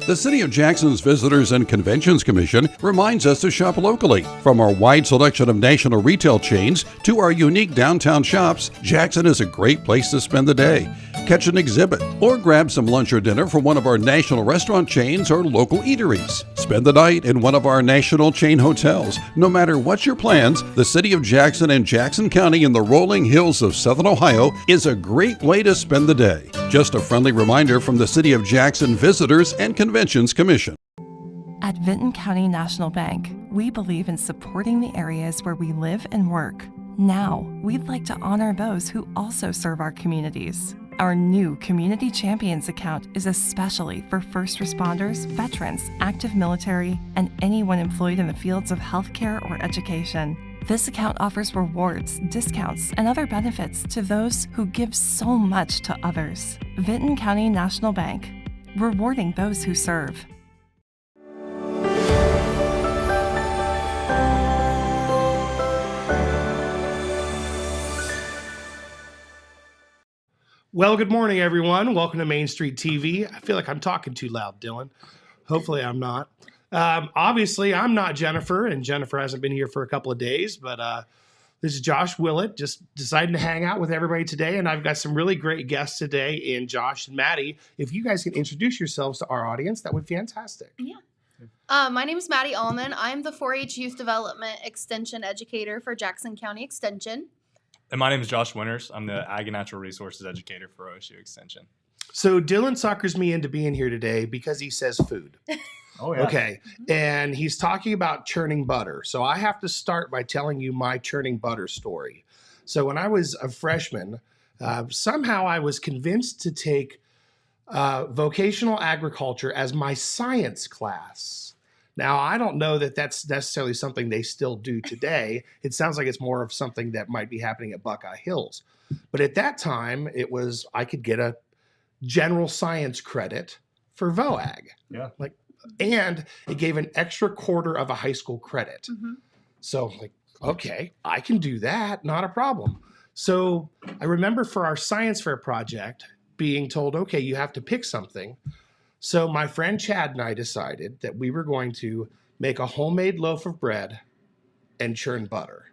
The City of Jackson's Visitors and Conventions Commission reminds us to shop locally. From our wide selection of national retail chains to our unique downtown shops, Jackson is a great place to spend the day. Catch an exhibit or grab some lunch or dinner from one of our national restaurant chains or local eateries. Spend the night in one of our national chain hotels. No matter what your plans, the City of Jackson and Jackson County in the rolling hills of Southern Ohio is a great way to spend the day. Just a friendly reminder from the City of Jackson Visitors and Conventions Commission. At Vinton County National Bank, we believe in supporting the areas where we live and work. Now, we'd like to honor those who also serve our communities. Our new Community Champions account is especially for first responders, veterans, active military, and anyone employed in the fields of healthcare or education. This account offers rewards, discounts, and other benefits to those who give so much to others. Vinton County National Bank, rewarding those who serve. Well, good morning, everyone. Welcome to Main Street TV. I feel like I'm talking too loud, Dylan. Hopefully I'm not. Obviously, I'm not Jennifer, and Jennifer hasn't been here for a couple of days, but this is Josh Willett, just deciding to hang out with everybody today, and I've got some really great guests today in Josh and Maddie. If you guys can introduce yourselves to our audience, that would be fantastic. Yeah. My name is Maddie Allman. I'm the 4-H Youth Development Extension Educator for Jackson County Extension. And my name is Josh Winters. I'm the Ag and Natural Resources Educator for OSU Extension. So Dylan suckers me into being here today because he says food. Oh, yeah. Okay. And he's talking about churning butter. So I have to start by telling you my churning butter story. So when I was a freshman, somehow I was convinced to take vocational agriculture as my science class. Now, I don't know that that's necessarily something they still do today. It sounds like it's more of something that might be happening at Buckeye Hills. But at that time, I could get a general science credit for VOAG. Yeah. And it gave an extra quarter of a high school credit. Mm-hmm. So okay, I can do that. Not a problem. So I remember for our science fair project being told, okay, you have to pick something. So my friend Chad and I decided that we were going to make a homemade loaf of bread and churn butter.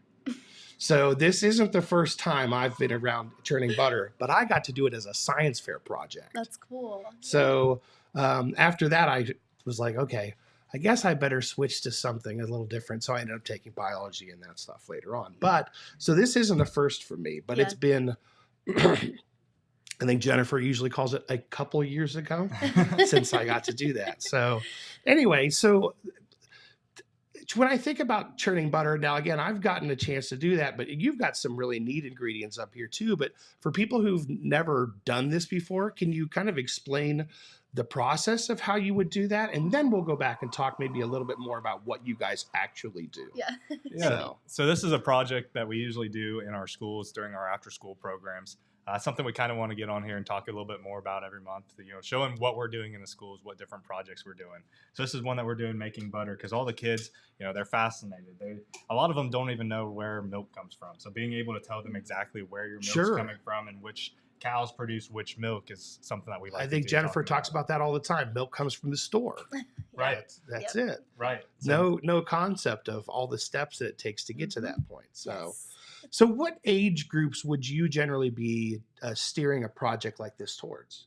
So this isn't the first time I've been around churning butter, but I got to do it as a science fair project. That's cool. So after that, I was like, okay, I guess I better switch to something a little different. So I ended up taking biology and that stuff later on. But so this isn't a first for me, but It's been, I think Jennifer usually calls it a couple years ago since I got to do that. So anyway, so when I think about churning butter, now again, I've gotten a chance to do that, but you've got some really neat ingredients up here too. But for people who've never done this before, can you kind of explain the process of how you would do that? And then we'll go back and talk maybe a little bit more about what you guys actually do. Yeah. So this is a project that we usually do in our schools during our after-school programs. Something we kind of want to get on here and talk a little bit more about every month, showing what we're doing in the schools, what different projects we're doing. So this is one that we're doing, making butter, because all the kids, they're fascinated. A lot of them don't even know where milk comes from. So being able to tell them exactly where your milk's coming from and which cows produce which milk is something that we like. I think Jennifer talks about that all the time. Milk comes from the store. Right. That's it. Right. No concept of all the steps that it takes to get to that point. So what age groups would you generally be steering a project like this towards?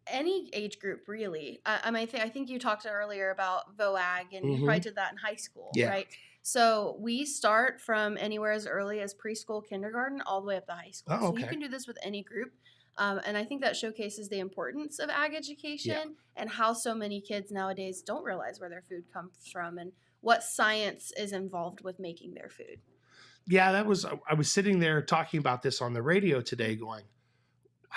Any age group, really. I think you talked earlier about VOAG, and you probably did that in high school, right? So we start from anywhere as early as preschool, kindergarten, all the way up to high school. Oh, okay. So you can do this with any group. And I think that showcases the importance of ag education and how so many kids nowadays don't realize where their food comes from and what science is involved with making their food. Yeah, I was sitting there talking about this on the radio today going,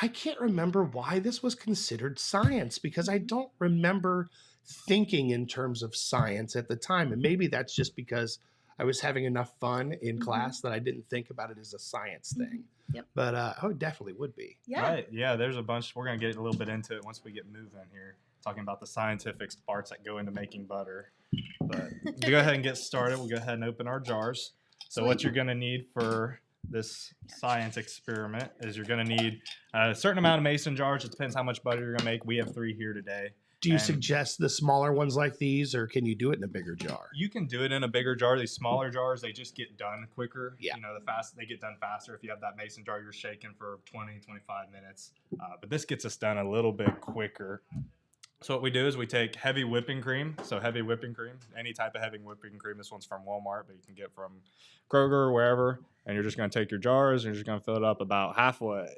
I can't remember why this was considered science because I don't remember thinking in terms of science at the time. And maybe that's just because I was having enough fun in class that I didn't think about it as a science thing. Yep. But it definitely would be. Yeah. Right. Yeah, there's a bunch. We're going to get a little bit into it once we get moving here, talking about the scientific parts that go into making butter. But to go ahead and get started, we'll go ahead and open our jars. So what you're going to need for this science experiment is you're going to need a certain amount of mason jars. It depends how much butter you're going to make. We have 3 here today. Do you suggest the smaller ones like these, or can you do it in a bigger jar? You can do it in a bigger jar. These smaller jars, they just get done quicker. Yeah. They get done faster. If you have that mason jar, you're shaking for 20, 25 minutes. But this gets us done a little bit quicker. So what we do is we take heavy whipping cream. So heavy whipping cream, any type of heavy whipping cream. This one's from Walmart, but you can get from Kroger or wherever. And you're just going to take your jars and you're just going to fill it up about halfway.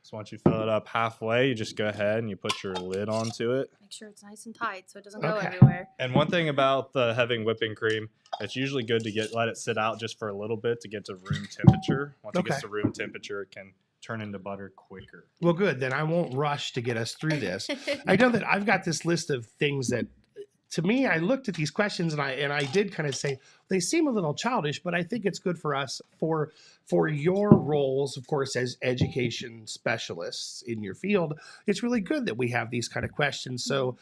So once you fill it up halfway, you just go ahead and you put your lid onto it. Make sure it's nice and tight so it doesn't go everywhere. And one thing about the heavy whipping cream, it's usually good to let it sit out just for a little bit to get to room temperature. Once it gets to room temperature, it can turn into butter quicker. Well, good. Then I won't rush to get us through this. I know that I've got this list of things that, to me, I looked at these questions and I did kind of say they seem a little childish, but I think it's good for us for your roles, of course, as education specialists in your field. It's really good that we have these kind of questions. So,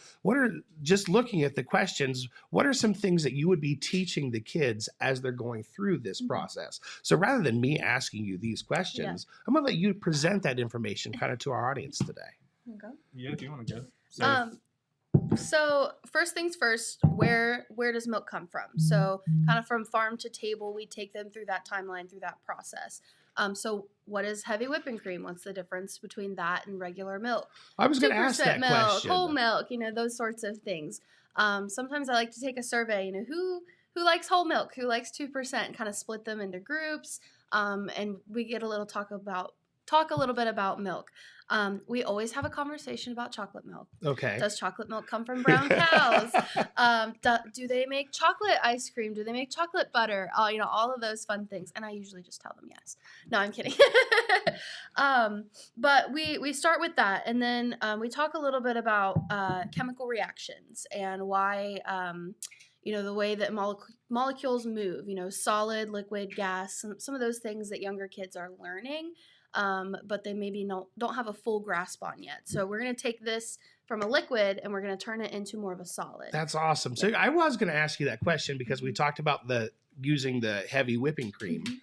just looking at the questions, what are some things that you would be teaching the kids as they're going through this process? So, rather than me asking you these questions, I'm going to let you present that information kind of to our audience today. Okay. Yeah, if you want to go. So first things first, where does milk come from? So kind of from farm to table, we take them through that timeline, through that process. So what is heavy whipping cream? What's the difference between that and regular milk? I was going to ask that milk, question. Whole milk, those sorts of things. Sometimes I like to take a survey, who likes whole milk, who likes 2%, kind of split them into groups. And we get talk a little bit about milk. We always have a conversation about chocolate milk. Okay. Does chocolate milk come from brown cows? Do they make chocolate ice cream? Do they make chocolate butter? All of those fun things. And I usually just tell them yes. No, I'm kidding. But we start with that. And then we talk a little bit about chemical reactions and why, the way that molecules move, solid, liquid, gas, some of those things that younger kids are learning. But they maybe don't have a full grasp on yet. So we're going to take this from a liquid and we're going to turn it into more of a solid. That's awesome. So I was going to ask you that question because we talked about using the heavy whipping cream. Mm-hmm.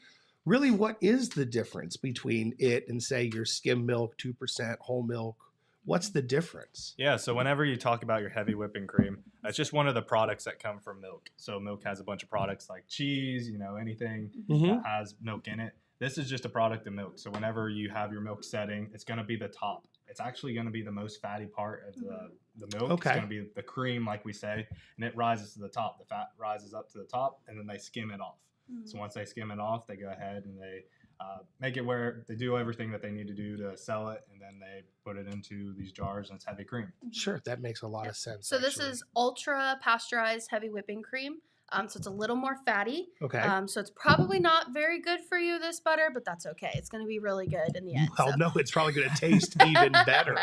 Really, what is the difference between it and, say, your skim milk, 2% whole milk? What's the difference? Yeah, so whenever you talk about your heavy whipping cream, it's just one of the products that come from milk. So milk has a bunch of products like cheese, anything that has milk in it. This is just a product of milk. So whenever you have your milk setting, it's going to be the top. It's actually going to be the most fatty part of the milk. Okay. It's going to be the cream, like we say, and it rises to the top. The fat rises up to the top, and then they skim it off. Mm-hmm. So once they skim it off, they go ahead and they make it where they do everything that they need to do to sell it, and then they put it into these jars, and it's heavy cream. Sure, that makes a lot of sense. So this is ultra pasteurized heavy whipping cream. So it's a little more fatty. Okay. So it's probably not very good for you, this butter, but that's okay. It's going to be really good in the end. Well, no, it's probably going to taste even better.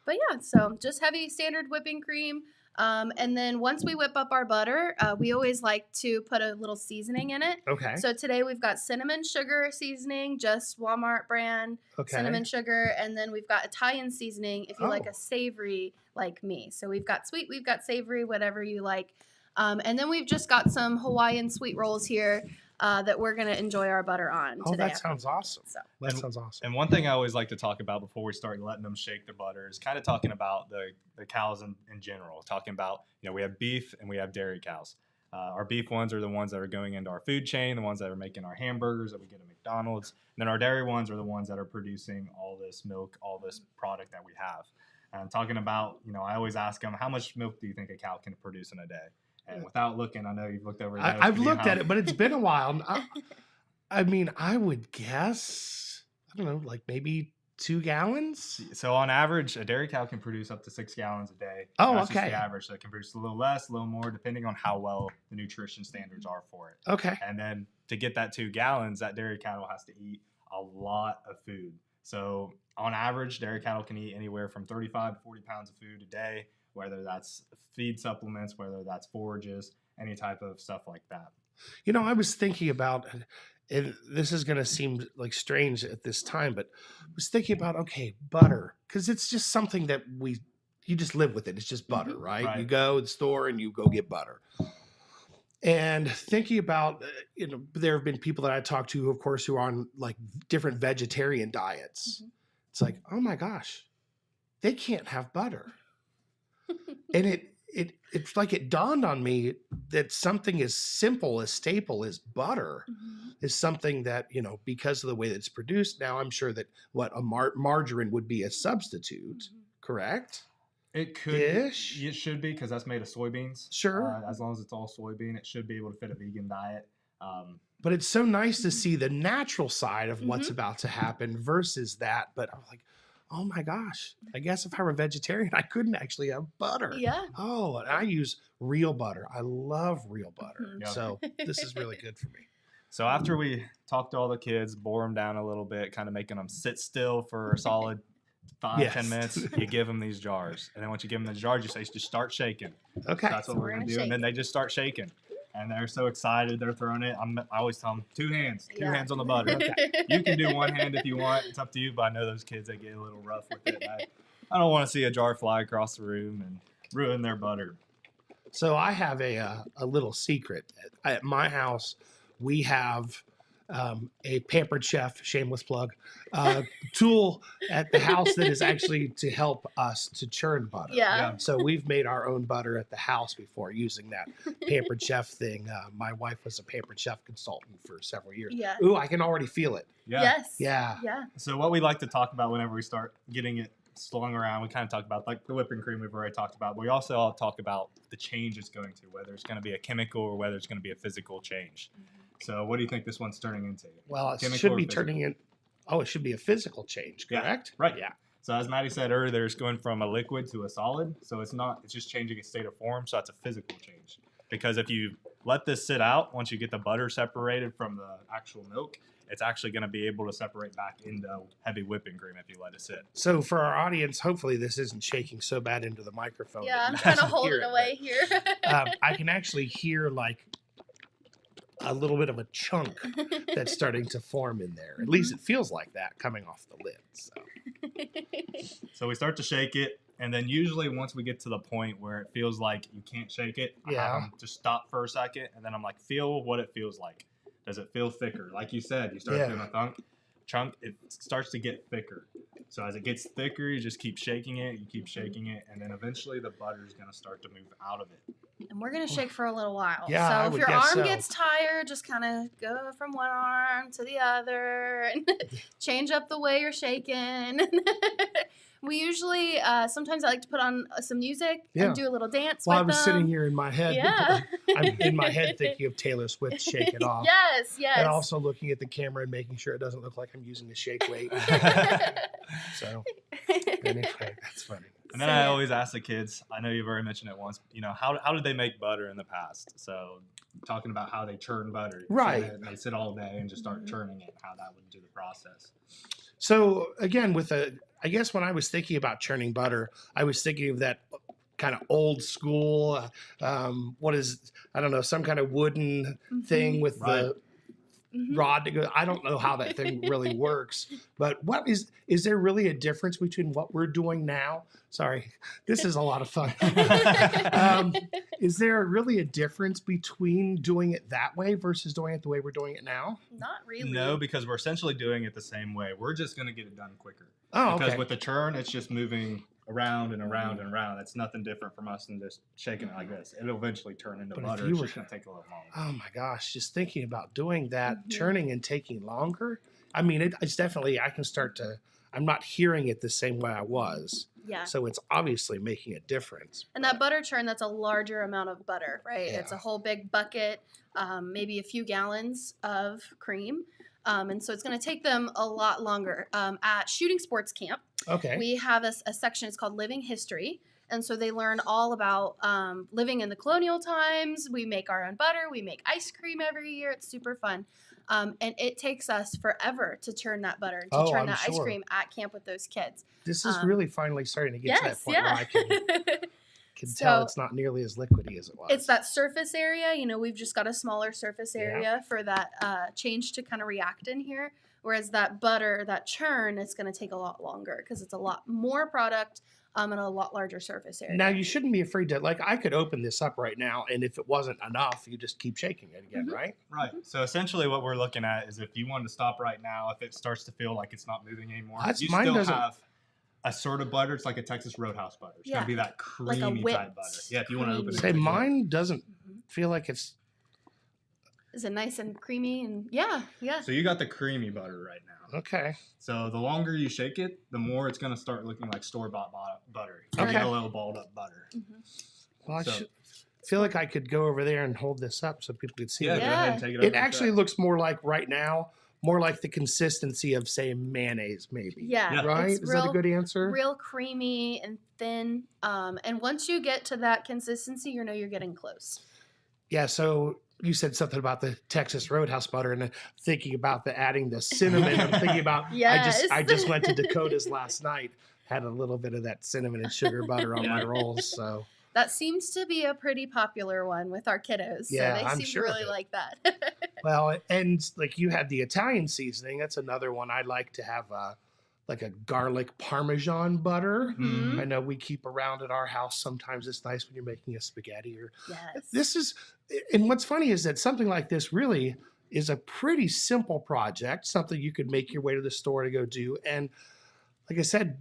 But yeah, so just heavy standard whipping cream. And then once we whip up our butter, we always like to put a little seasoning in it. Okay. So today we've got cinnamon sugar seasoning, just Walmart brand cinnamon sugar. And then we've got Italian seasoning if you like a savory like me. So we've got sweet, we've got savory, whatever you like. And then we've just got some Hawaiian sweet rolls here that we're going to enjoy our butter on today. That sounds awesome. That sounds awesome. And one thing I always like to talk about before we start letting them shake the butter is kind of talking about the cows in general. Talking about, we have beef and we have dairy cows. Our beef ones are the ones that are going into our food chain, the ones that are making our hamburgers that we get at McDonald's. And then our dairy ones are the ones that are producing all this milk, all this product that we have. And talking about, I always ask them, how much milk do you think a cow can produce in a day? And without looking, I know you've looked over. I've looked at it, but it's been a while. I mean, I would guess, I don't know, like maybe 2 gallons. So on average, a dairy cow can produce up to 6 gallons a day. Oh, That's okay. Just the average. So it can produce a little less, a little more, depending on how well the nutrition standards are for it. Okay. And then to get that 2 gallons, that dairy cattle has to eat a lot of food. So on average, dairy cattle can eat anywhere from 35 to 40 pounds of food a day, whether that's feed supplements, whether that's forages, any type of stuff like that. I was thinking about, and this is going to seem like strange at this time, but I was thinking about, butter, because it's just something that you just live with it. It's just butter, right? You go to the store and you go get butter. And thinking about, there have been people that I talked to, of course, who are on like different vegetarian diets. Mhm. It's like, oh my gosh, they can't have butter. And it's like it dawned on me that something as simple, as staple as butter Mhm. is something that, because of the way that it's produced now, I'm sure that a margarine would be a substitute, Mhm. correct? It could, Ish. it should be, because that's made of soybeans. Sure. As long as it's all soybean, it should be able to fit a vegan diet. But it's so nice to see the natural side of what's Mhm. about to happen versus that. But I'm like, oh my gosh, I guess if I were a vegetarian, I couldn't actually have butter. Yeah. Oh, and I use real butter. I love real butter. Mhm. Yeah. So this is really good for me. So after we talk to all the kids, bore them down a little bit, kind of making them sit still for a solid 5-10 Yes. minutes, you give them these jars. And then once you give them the jars, you say, just start shaking. Okay. That's what So we're we're going to gonna do. And then shake. they just start shaking. And they're so excited. They're throwing it. I always tell them, two hands on the butter. Okay. You can do one hand if you want. It's up to you. But I know those kids, they get a little rough with it. I don't want to see a jar fly across the room and ruin their butter. So I have a little secret. At my house, we have a Pampered Chef, shameless plug, tool at the house that is actually to help us to churn butter. Yeah. So we've made our own butter at the house before using that Pampered Chef thing. My wife was a Pampered Chef consultant for several years. Yeah. Ooh, I can already feel it. Yeah. Yes. Yeah. Yeah. So what we like to talk about whenever we start getting it slung around, we kind of talk about like the whipping cream we've already talked about. But we also all talk about the change it's going to, whether it's going to be a chemical or whether it's going to be a physical change. So what do you think this one's turning into? Well, it Chemical should or be physical? turning in. Oh, it should be a physical change, Yeah, correct? right. Yeah. So as Maddie said earlier, it's going from a liquid to a solid. So it's just changing its state of form. So that's a physical change. Because if you let this sit out, once you get the butter separated from the actual milk, it's actually going to be able to separate back into heavy whipping cream if you let it sit. So for our audience, hopefully this isn't shaking so bad into the microphone. Yeah. that I'm you trying to can't hold hear it away here. but, I can actually hear like a little bit of a chunk that's starting to form in there. At least it feels like that coming off the lid. So. So we start to shake it. And then usually once we get to the point where it feels like you can't shake it, I have them just stop for a second. And then I'm like, feel what it feels like. Does it feel thicker? Like you said, you start feeling a chunk, it starts to get thicker. So as it gets thicker, you just keep shaking it, and then eventually the butter is going to start to move out of it. And we're going to shake for a little while. Yeah, I so if would your guess arm so. gets tired, just kind of go from one arm to the other and change up the way you're shaking. We usually, sometimes I like to put on some music and do a little dance Well, I with was them. sitting here in my head. Yeah. I'm in my head thinking of Taylor Swift Shake It Off. Yes, yes. And also looking at the camera and making sure it doesn't look like I'm using a shake weight. So anyway, that's funny. And then I always ask the kids, I know you've already mentioned it once, how did they make butter in the past? So talking about how they churn butter. Right. So they sit all day and just start churning it, how that would do the process. So again, I guess when I was thinking about churning butter, I was thinking of that kind of old school, some kind of wooden thing with the rod to go. I don't know how that thing really works, but is there really a difference between what we're doing now? Sorry, this is a lot of fun. Is there really a difference between doing it that way versus doing it the way we're doing it now? Not really. No, because we're essentially doing it the same way. We're just going to get it done quicker. Oh, Because okay. with the churn, it's just moving around and around and around. It's nothing different from us than just shaking it like this. It'll eventually turn into But if butter. you It's were- just going to take a little longer. Oh my gosh, just thinking about doing that, Mhm. churning and taking longer. I mean, it's definitely, I'm not hearing it the same way I was. Yeah. So it's obviously making a difference. And that butter churn, that's a larger amount of butter, right? Yeah. It's a whole big bucket, maybe a few gallons of cream. And so it's going to take them a lot longer. At shooting sports camp, Okay. we have a section, it's called Living History. And so they learn all about living in the colonial times. We make our own butter. We make ice cream every year. It's super fun. And it takes us forever to churn that butter and to churn I'm that ice sure. cream at camp with those kids. This is really finally starting to get to that Yes, point where I can tell So- it's not nearly as liquidy as it was. It's that surface area. We've just got a smaller surface area for that change to kind of react in here. Whereas that butter, that churn, is going to take a lot longer because it's a lot more product and a lot larger surface area. Now you shouldn't be afraid to, like, I could open this up right now, and if it wasn't enough, you just keep shaking it again, right? Right. So essentially what we're looking at is if you wanted to stop right now, if it starts to feel like it's not moving anymore, you Mine still doesn't- have a sort of butter. It's like a Texas Roadhouse butter. It's going to be that Like a creamy whipped type butter. Yeah, if you want to open it. Say to the mine doesn't feel like it's. Is it nice and creamy? And yeah. So you got the creamy butter right now. Okay. So the longer you shake it, the more it's going to start looking like store-bought butter. Okay. Yellow, balled-up butter. Well, I So- feel like I could go over there and hold this up so people could see Yeah, it. go ahead and take it over. It actually looks more like right now, more like the consistency of, say, mayonnaise, maybe. Yeah. Right? It's Is that a good answer? Real creamy and thin. And once you get to that consistency, you know you're getting close. Yeah. So you said something about the Texas Roadhouse butter, and thinking about adding the cinnamon. I'm thinking about. Yes. I just went to Dakota's last night. Had a little bit of that cinnamon and sugar butter on my rolls. So That seems to be a pretty popuar one with our kiddos. Yeah, So they I'm seem sure to of really it. like that. well, and like you had the Italian seasoning. That's another one I like to have. Like a garlic Parmesan butter. Mhm. I know we keep around at our house. Sometimes it's nice when you're making a spaghetti or Yes. this is, and what's funny is that something like this really is a pretty simple project, something you could make your way to the store to go do. And like I said,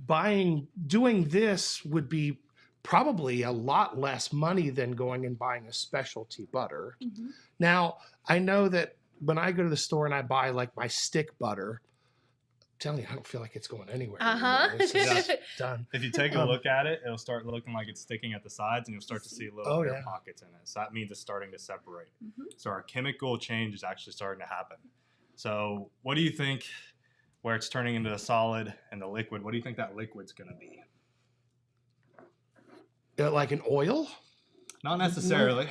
doing this would be probably a lot less money than going and buying a specialty butter. Mhm. Now, I know that when I go to the store and I buy like my stick butter, I'm telling you, I don't feel like it's going anywhere. Uh-huh. anymore. It's just done. If you take a look at it, it'll start looking like it's sticking at the sides, and you'll start to see little air yeah. pockets in it. So that means it's starting to separate. Mhm. So our chemical change is actually starting to happen. So what do you think, where it's turning into a solid and the liquid, what do you think that liquid's going to be? Like an oil? Not necessarily.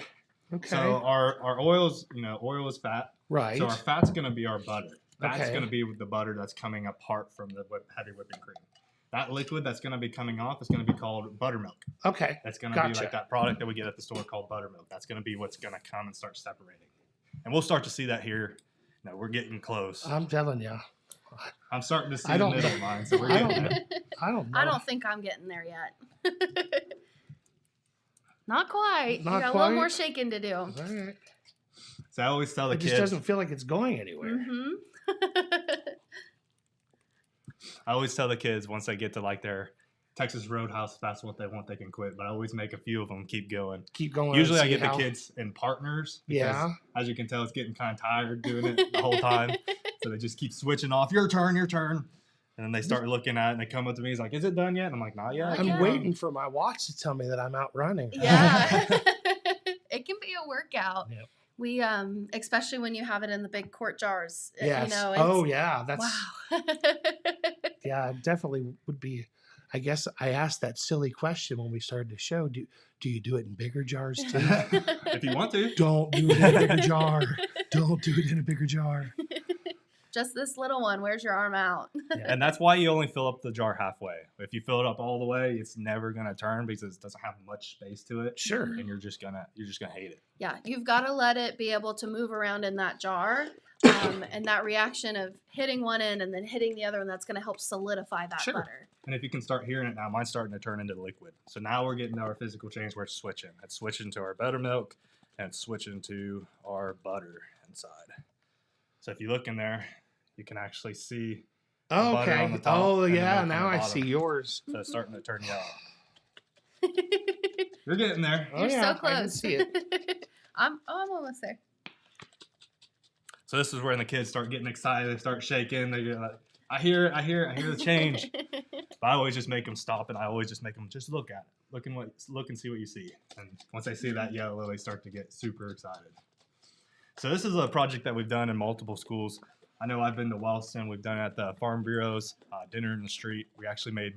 Okay. So our oils, oil is fat. Right. So our fat's going to be our butter. That's Okay. going to be the butter that's coming apart from the heavy whipping cream. That liquid that's going to be coming off is going to be called buttermilk. Okay. That's going to be Gotcha. like that product that we get at the store called buttermilk. That's going to be what's going to come and start separating. And we'll start to see that here. No, we're getting close. I'm telling you. I'm starting to see I the don't- middle line, so we're I getting don't there. I don't know. I don't think I'm getting there yet. Not quite. Not you got a quite? little more shaking to do. All right. So I always tell the It kids. just doesn't feel like it's going anywhere. Mm-hmm. I always tell the kids once they get to like their Texas Roadhouse, if that's what they want, they can quit. But I always make a few of them keep going. Keep going. Usually and I see get the how- kids in partners. Because, Yeah. as you can tell, it's getting kind of tired doing it the whole time. So they just keep switching off. Your turn, your turn. And then they start looking at it and they come up to me. He's like, is it done yet? And I'm like, not yet. I'm Yeah. waiting for my watch to tell me that I'm out running. Yeah. It can be a workout. Yep. We especially when you have it in the big quart jars. Yes. You know, Oh it's- yeah. That's wow. yeah. It definitely would be. I guess I asked that silly question when we started the show. Do you do it in bigger jars too? If you want to. Don't do it in a bigger jar. Don't do it in a bigger jar. Just this little one. Where's your arm out? And that's why you only fill up the jar halfway. If you fill it up all the way, it's never going to turn because it doesn't have much space to it. Sure. And you're just gonna hate it. Yeah, you've got to let it be able to move around in that jar. And that reaction of hitting one end and then hitting the other one, that's going to help solidify that Sure. butter. And if you can start hearing it now, mine's starting to turn into liquid. So now we're getting our physical change where it's switching. It's switching to our buttermilk and it's switching to our butter inside. So if you look in there, you can actually see Oh, butter on okay. the top Oh and the yeah. milk on Now the I bottom. see yours. So it's starting to turn yellow. You're getting there. Oh, You're yeah, so close. I can see it. I'm almost there. So this is when the kids start getting excited. They start shaking. They get like, I hear the change. But I always just make them stop, and I always just make them just look at it. Look and see what you see. And once they see that yellow, they start to get super excited. So this is a project that we've done in multiple schools. I know I've been to Wellston. We've done it at the Farm Bureaus, Dinner in the Street. We actually made,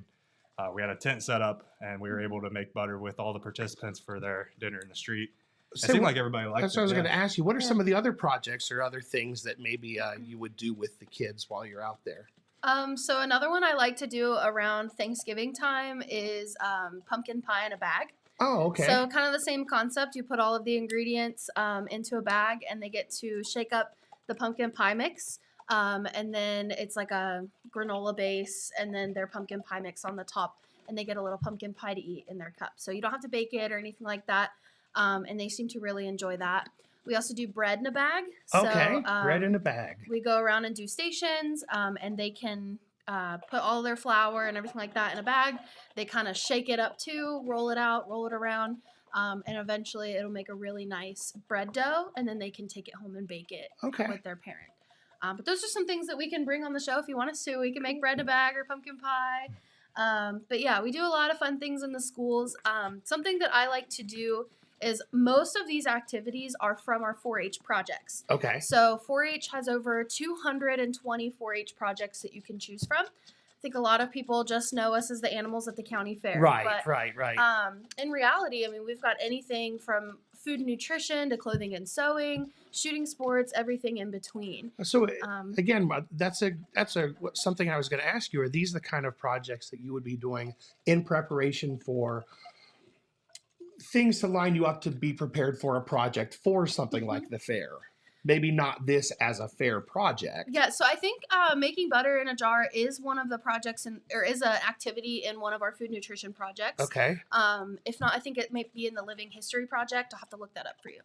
we had a tent set up, and we were able to make butter with all the participants for their Dinner in the Street. It Say seemed what- like everybody liked it. That's what I was yeah. going to ask you. What are Yeah. some of the other projects or other things that maybe you would do with the kids while you're out there? So another one I like to do around Thanksgiving time is pumpkin pie in a bag. Oh, okay. So kind of the same concept. You put all of the ingredients into a bag, and they get to shake up the pumpkin pie mix. And then it's like a granola base, and then their pumpkin pie mix on the top. and they get a little pumpkin pie to eat in their cup. So you don't have to bake it or anything like that. And they seem to really enjoy that. We also do bread in a bag. Okay, So, bread in a bag. We go around and do stations, and they can put all their flour and everything like that in a bag. They kind of shake it up too, roll it out, roll it around, and eventually it'll make a really nice bread dough, and then they can take it home and bake it with their parent. But those are some things that we can bring on the show if you want us to. We can make bread in a bag or pumpkin pie. But yeah, we do a lot of fun things in the schools. Something that I like to do is most of these activities are from our 4-H projects. Okay. So 4-H has over 220 4-H projects that you can choose from. I think a lot of people just know us as the animals at the county fair. Right, but, right. In reality, I mean, we've got anything from food and nutrition to clothing and sewing, shooting sports, everything in between. So again, that's something I was going to ask you. Are these the kind of projects that you would be doing in preparation for things to line you up to be prepared for a project for something like the fair? Maybe not this as a fair project. Yeah, so I think making butter in a jar is one of the projects or is an activity in one of our food nutrition projects. Okay. If not, I think it might be in the living history project. I'll have to look that up for you.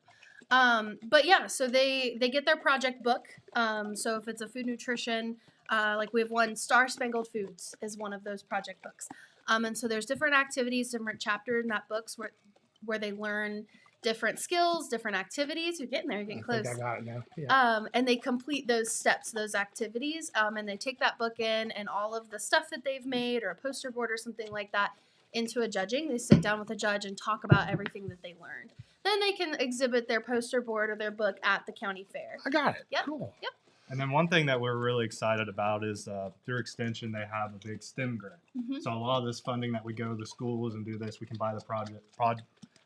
But yeah, so they get their project book. So if it's a food nutrition, like we have one, Star Spangled Foods is one of those project books. And so there's different activities, different chapters in that books where they learn different skills, different activities. You're getting there, you're getting close. I got it now. Yeah. And they complete those steps, those activities, and they take that book in and all of the stuff that they've made or a poster board or something like that into a judging. They sit down with a judge and talk about everything that they learned. Then they can exhibit their poster board or their book at the county fair. I got it. Yep. Cool. Yep. And then one thing that we're really excited about is through Extension, they have a big STEM grant. Mm-hmm. So a lot of this funding that we go to the schools and do this, we can buy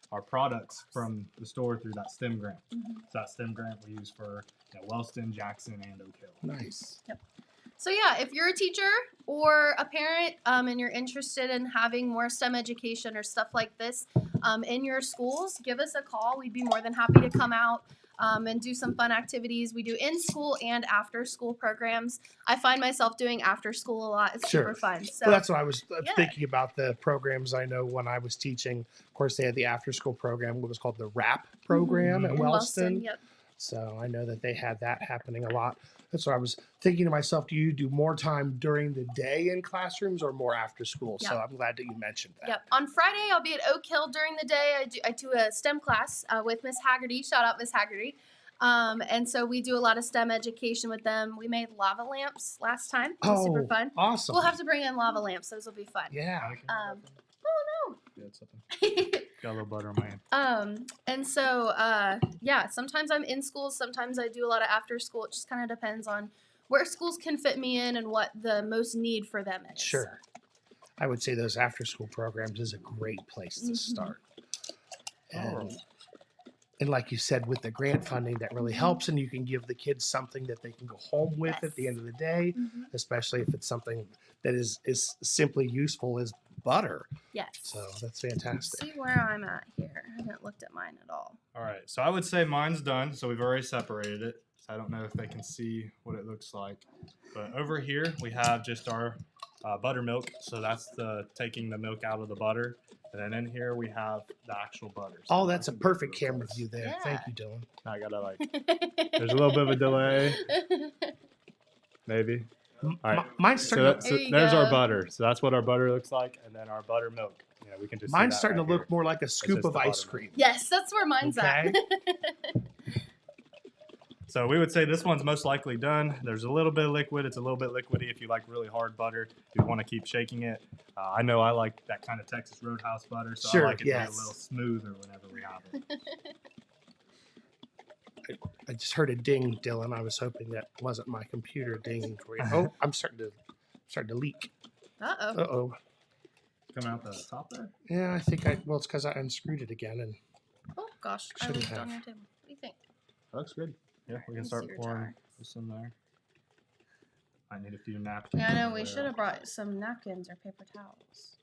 our products from the store through that STEM grant. Mm-hmm. So that STEM grant we use for Wellston, Jackson, and Oak Hill. Nice. Yep. So yeah, if you're a teacher or a parent and you're interested in having more STEM education or stuff like this in your schools, give us a call. We'd be more than happy to come out and do some fun activities. We do in-school and after-school programs. I find myself doing after-school a lot. It's super fun. So well, that's what I was thinking about the programs. I know when I was teaching, of course, they had the after-school program. What was called the RAP program at Wellston. Yep. So I know that they had that happening a lot. That's what I was thinking to myself. Do you do more time during the day in classrooms or more after school? Yep. So I'm glad that you mentioned that. Yep. On Friday, I'll be at Oak Hill during the day. I do a STEM class with Miss Haggerty. Shout out Miss Haggerty. And so we do a lot of STEM education with them. We made lava lamps last time. It was super fun. Awesome. We'll have to bring in lava lamps. Those will be fun. Yeah. Oh, no. Yeah, it's something. Got a little butter on my hand. And so, yeah, sometimes I'm in school. Sometimes I do a lot of after school. It just kind of depends on where schools can fit me in and what the most need for them is. Sure. I would say those after school programs is a great place to start. And like you said, with the grant funding, that really helps, and you can give the kids something that they can go home with at the end of the day, especially if it's something that is simply useful as butter. Yes. So that's fantastic. See where I'm at here. I haven't looked at mine at all. All right, so I would say mine's done. So we've already separated it. So I don't know if they can see what it looks like. But over here, we have just our buttermilk. So that's taking the milk out of the butter. And then in here, we have the actual butter. So Oh, that's a perfect camera view there. Yeah. Thank you, Dylan. I got to there's a little bit of a delay. Maybe. All right. Mine's starting So there's our butter. So that's what our butter looks like. And then our buttermilk. You know, we can just see mine's that starting right to look here. more like a scoop just of the ice buttermilk. cream. Yes, that's where mine's at. So we would say this one's most likely done. There's a little bit of liquid. It's a little bit liquidy if you like really hard butter. You want to keep shaking it. I know I like that kind of Texas Roadhouse butter, so Sure, I like it to be yes. a little smoother whenever we have it. I just heard a ding, Dylan. I was hoping that wasn't my computer dinging for you. Oh, I'm starting to leak. Uh-oh. Uh-oh. Coming out the top there? Yeah, I think well, it's because I unscrewed it again. And Oh, gosh. I Shouldn't left it on have. your table. What do you think? That looks good. Yeah, we Let can me start see your pouring jar. this in there. I need a few napkins. Yeah, I know. over We there. should have brought some napkins or paper towels.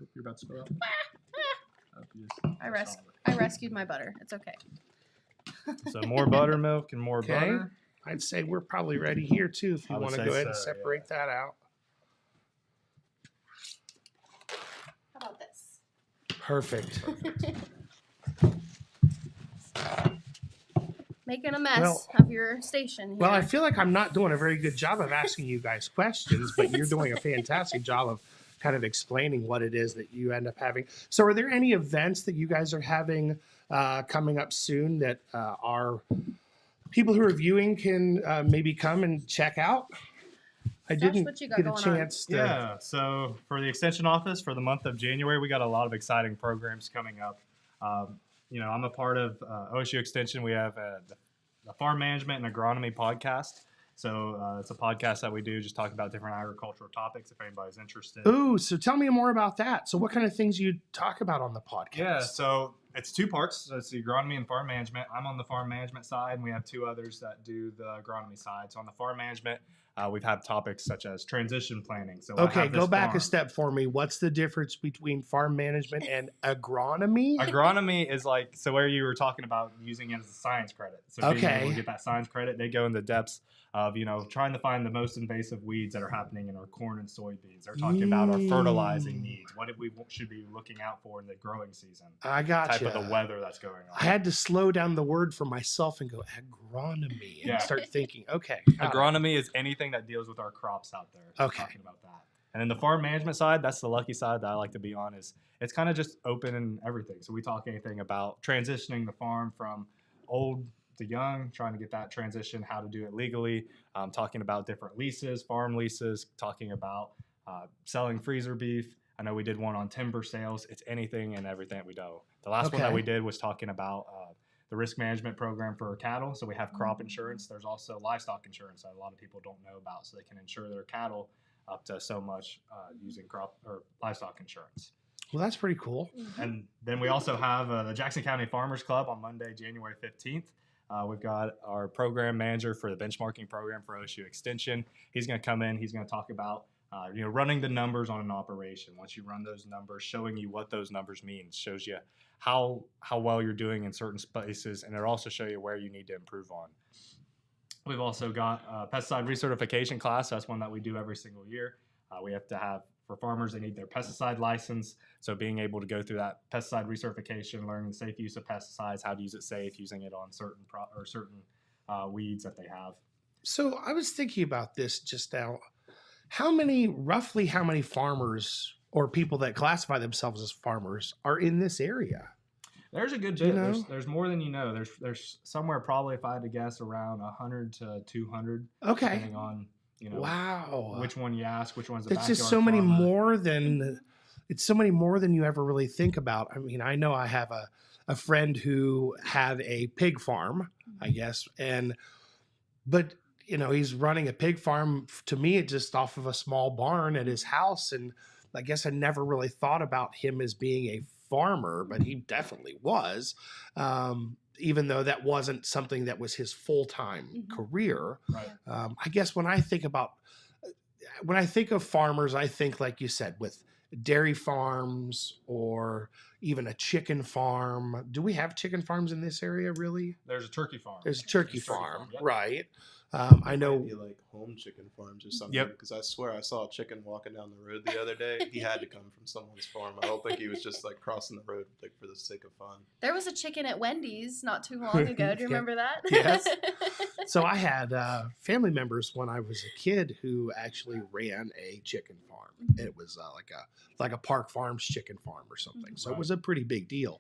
Oop, you're about to spill out. I rescued my butter. It's okay. So more buttermilk and more Okay. butter. I'd say we're probably ready here too if you I would want to say go ahead and so, separate that out. Perfect. Making a mess Well- of your station here. Well, I feel like I'm not doing a very good job of asking you guys questions, but you're doing a fantastic job of kind of explaining what it is that you end up having. So are there any events that you guys are having coming up soon that our people who are viewing can maybe come and check out? I Josh, didn't what you got get a going on? chance to. Yeah, so for the extension office for the month of January, we got a lot of exciting programs coming up. I'm a part of OSU Extension. We have the Farm Management and Agronomy podcast. So it's a podcast that we do just talk about different agricultural topics if anybody's interested. Ooh, so tell me more about that. So what kind of things you talk about on the podcast? Yeah, so it's two parts. So it's the agronomy and farm management. I'm on the farm management side, and we have two others that do the agronomy side. So on the farm management, we've had topics such as transition planning. So Okay, go back a step for me. What's the difference between farm management and agronomy? Agronomy is like, so where you were talking about using it as a science credit. So being able Okay. to get that science credit, they go into depths of, trying to find the most invasive weeds that are happening in our corn and soybeans. They're talking about our fertilizing needs. What we should be looking out for in the growing season. I got Type you. of the weather that's going on. I had to slow down the word for myself and go agronomy and Yeah. start thinking. Okay, got it. Agronomy is anything that deals with our crops out there. So Okay. Talking about that. And then the farm management side, that's the lucky side that I like to be on, is it's kind of just open and everything. So we talk anything about transitioning the farm from old to young, trying to get that transition, how to do it legally, talking about different leases, farm leases, talking about selling freezer beef. I know we did one on timber sales. It's anything and everything that we do. The last one that Okay. we did was talking about the risk management program for cattle. So we have crop insurance. There's also livestock insurance that a lot of people don't know about. So they can insure their cattle up to so much using crop or livestock insurance. Well, that's pretty cool. And then we also have the Jackson County Farmers Club on Monday, January 15th. We've got our program manager for the benchmarking program for OSU Extension. He's going to come in. He's going to talk about running the numbers on an operation. Once you run those numbers, showing you what those numbers mean, shows you how well you're doing in certain spaces, and it'll also show you where you need to improve on. We've also got a pesticide recertification class. That's one that we do every single year. We have to have, for farmers, they need their pesticide license. So being able to go through that pesticide recertification, learning the safe use of pesticides, how to use it safe, using it on certain weeds that they have. So I was thinking about this just now. Roughly how many farmers or people that classify themselves as farmers are in this area? There's a good Do you bit. know? There's more than you know. There's somewhere probably, if I had to guess, around 100 to 200, Okay. depending on Wow. which one you ask, which one's a It's just backyard so many farmer. more than it's so many more than you ever really think about. I mean, I know I have a friend who had a pig farm, I guess, but he's running a pig farm. To me, it just off of a small barn at his house, and I guess I never really thought about him as being a farmer, but he definitely was. Even though that wasn't something that was his full-time career. Right. I guess when I think of farmers, I think, like you said, with dairy farms or even a chicken farm. Do we have chicken farms in this area, really? There's a turkey farm. There's a turkey farm, yep. right? I know. Might be like home chicken farms or something. Yep. Because I swear I saw a chicken walking down the road the other day. He had to come from someone's farm. I don't think he was just like crossing the road like for the sake of fun. There was a chicken at Wendy's not too long ago. Do you Yeah. remember that? Yes. So I had family members when I was a kid who actually ran a chicken farm. It was like a Park Farms chicken farm or something. So it was a pretty big deal.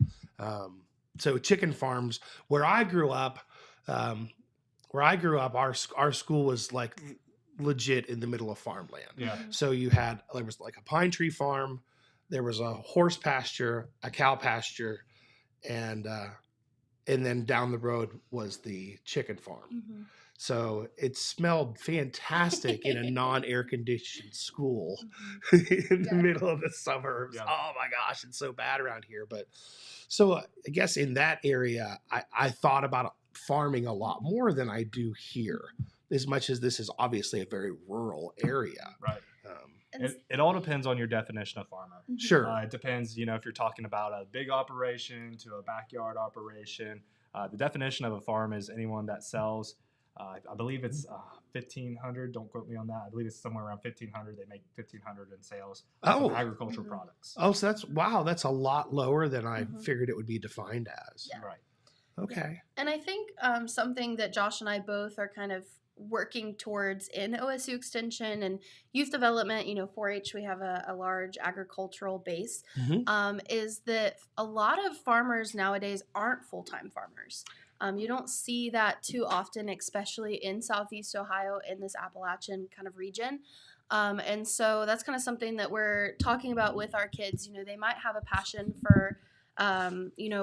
So chicken farms where I grew up, our school was like legit in the middle of farmland. Yeah. So there was like a pine tree farm, there was a horse pasture, a cow pasture, and then down the road was the chicken farm. Mhm. So it smelled fantastic in a non-air conditioned school in the Yeah. middle of the suburbs. Yeah. Oh my gosh, it's so bad around here. But so I guess in that area, I thought about farming a lot more than I do here, as much as this is obviously a very rural area. Right. And It all depends on your definition of farmer. Sure. It depends, if you're talking about a big operation to a backyard operation. The definition of a farm is anyone that sells I believe it's 1,500. Don't quote me on that. I believe it's somewhere around 1,500. They make 1,500 in sales of agricultural products. Oh, so that's a lot lower than I figured it would be defined as. Yeah. Right. Okay. And I think something that Josh and I both are kind of working towards in OSU Extension and youth development, 4-H, we have a large agricultural base, is that a lot of farmers nowadays aren't full-time farmers. You don't see that too often, especially in Southeast Ohio in this Appalachian kind of region. And so that's kind of something that we're talking about with our kids. They might have a passion for,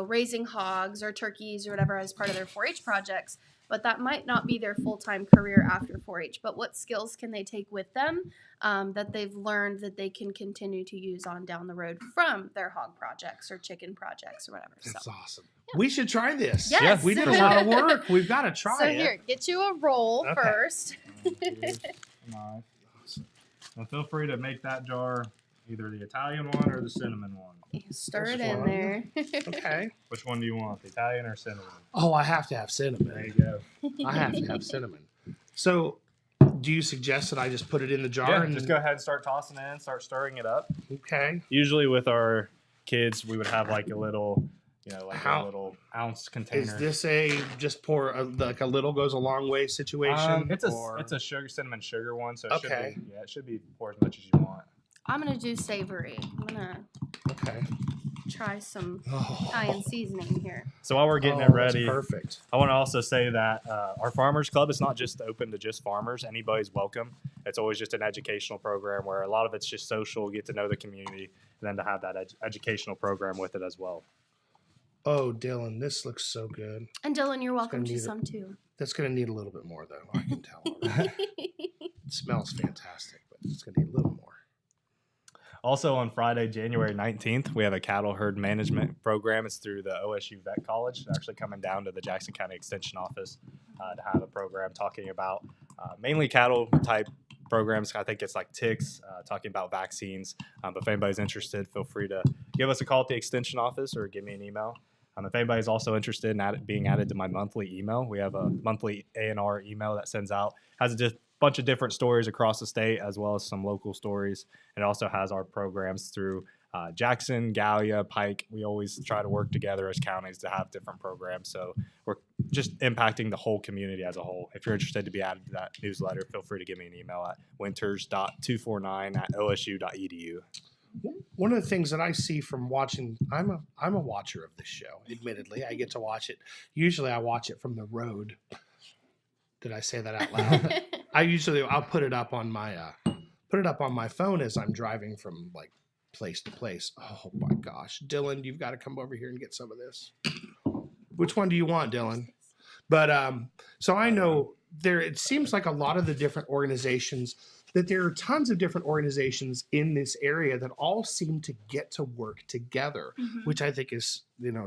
raising hogs or turkeys or whatever as part of their 4-H projects, but that might not be their full-time career after 4-H. But what skills can they take with them that they've learned that they can continue to use on down the road from their hog projects or chicken projects or whatever? That's awesome. Yeah. We should try this. Yes. Yeah, we did a lot of work. We've got to try so it. So here, get you a roll first. Nice. And feel free to make that jar either the Italian one or the cinnamon one. Stir it in there. Okay. Which one do you want, the Italian or cinnamon? Oh, I have to have cinnamon. There you go. I have to have cinnamon. So, do you suggest that I just put it in the jar? Yeah, and just go ahead and start tossing it in, start stirring it up. Okay. Usually with our kids, we would have like a little, a little ounce container. Is this a just pour like a little goes a long way situation? It's a cinnamon sugar one, so okay. It should be pour as much as you want. I'm gonna do savory. I'm gonna try some Italian seasoning here. So while we're getting it ready, perfect. I want to also say that our Farmers Club is not just open to just farmers. Anybody's welcome. It's always just an educational program where a lot of it's just social, get to know the community, and then to have that educational program with it as well. Oh, Dylan, this looks so good. And Dylan, you're welcome to some too. That's going to need a little bit more, though. I can tell. It smells fantastic, but it's going to need a little more. Also on Friday, January 19th, we have a cattle herd management program. It's through the OSU Vet College. They're actually coming down to the Jackson County Extension office to have a program talking about mainly cattle type programs. I think it's like ticks, talking about vaccines. But if anybody's interested, feel free to give us a call at the Extension office or give me an email. If anybody's also interested in being added to my monthly email, we have a monthly A&R email that sends out, has a bunch of different stories across the state as well as some local stories. It also has our programs through Jackson, Gallia, Pike. We always try to work together as counties to have different programs. So we're just impacting the whole community as a whole. If you're interested to be added to that newsletter, feel free to give me an email at winters.249@osu.edu. One of the things that I see from watching, I'm a watcher of this show. Admittedly, I get to watch it. Usually, I watch it from the road. Did I say that out loud? I'll put it up on my phone as I'm driving from like place to place. Oh my gosh, Dylan, you've got to come over here and get some of this. Which one do you want, Dylan? But so I know it seems like a lot of the different organizations, that there are tons of different organizations in this area that all seem to get to work together, which I think is,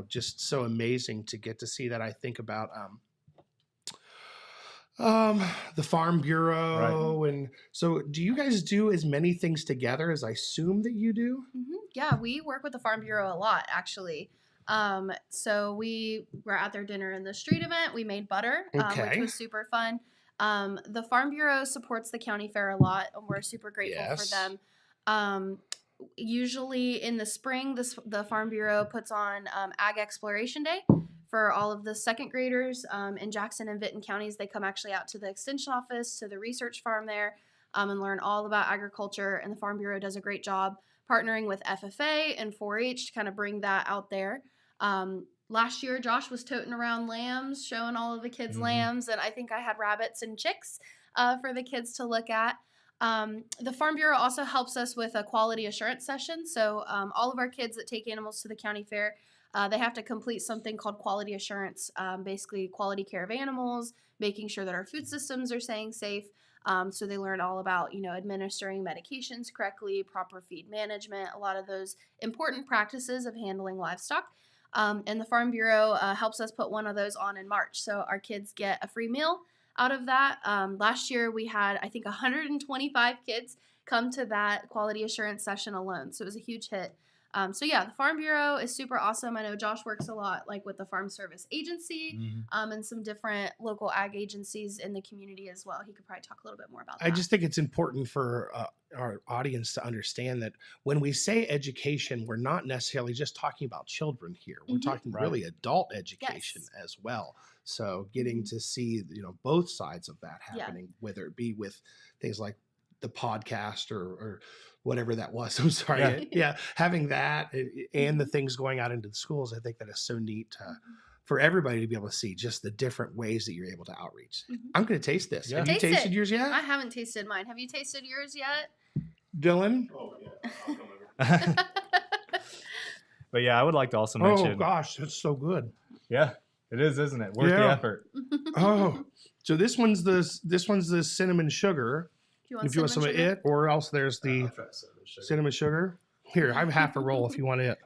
just so amazing to get to see that. I think about the Farm Bureau. Right. And so do you guys do as many things together as I assume that you do? Yeah, we work with the Farm Bureau a lot, actually. So we were at their Dinner in the Street event. We made butter, which was super fun. The Farm Bureau supports the county fair a lot, and we're super grateful for them. Usually in the spring, the Farm Bureau puts on Ag Exploration Day for all of the second graders in Jackson and Vinton counties. They come actually out to the extension office, to the research farm there, and learn all about agriculture. And the Farm Bureau does a great job partnering with FFA and 4-H to kind of bring that out there. Last year, Josh was toting around lambs, showing all of the kids lambs, and I think I had rabbits and chicks for the kids to look at. The Farm Bureau also helps us with a quality assurance session. So all of our kids that take animals to the county fair, they have to complete something called quality assurance, basically quality care of animals, making sure that our food systems are staying safe. So they learn all about, administering medications correctly, proper feed management, a lot of those important practices of handling livestock. And the Farm Bureau helps us put one of those on in March. So our kids get a free meal out of that. Last year we had, I think, 125 kids come to that quality assurance session alone. So it was a huge hit. So yeah, the Farm Bureau is super awesome. I know Josh works a lot like with the Farm Service Agency and some different local ag agencies in the community as well. He could probably talk a little bit more about that. I just think it's important for our audience to understand that when we say education, we're not necessarily just talking about children here. We're talking really adult education as well. So getting to see, both sides of that happening, whether it be with things like the podcast or whatever that was. I'm sorry. Having that and the things going out into the schools, I think that is so neat for everybody to be able to see just the different ways that you're able to outreach. I'm going to taste this. Have you tasted yours yet? I haven't tasted mine. Have you tasted yours yet? Dylan? Oh, yeah. I'll come over. But yeah, I would like to also mention. Oh, gosh, that's so good. Yeah, it is, isn't it? Worth the effort. So this one's the cinnamon sugar. If you want some of it, or else there's the cinnamon sugar. Here, I have half a roll if you want it.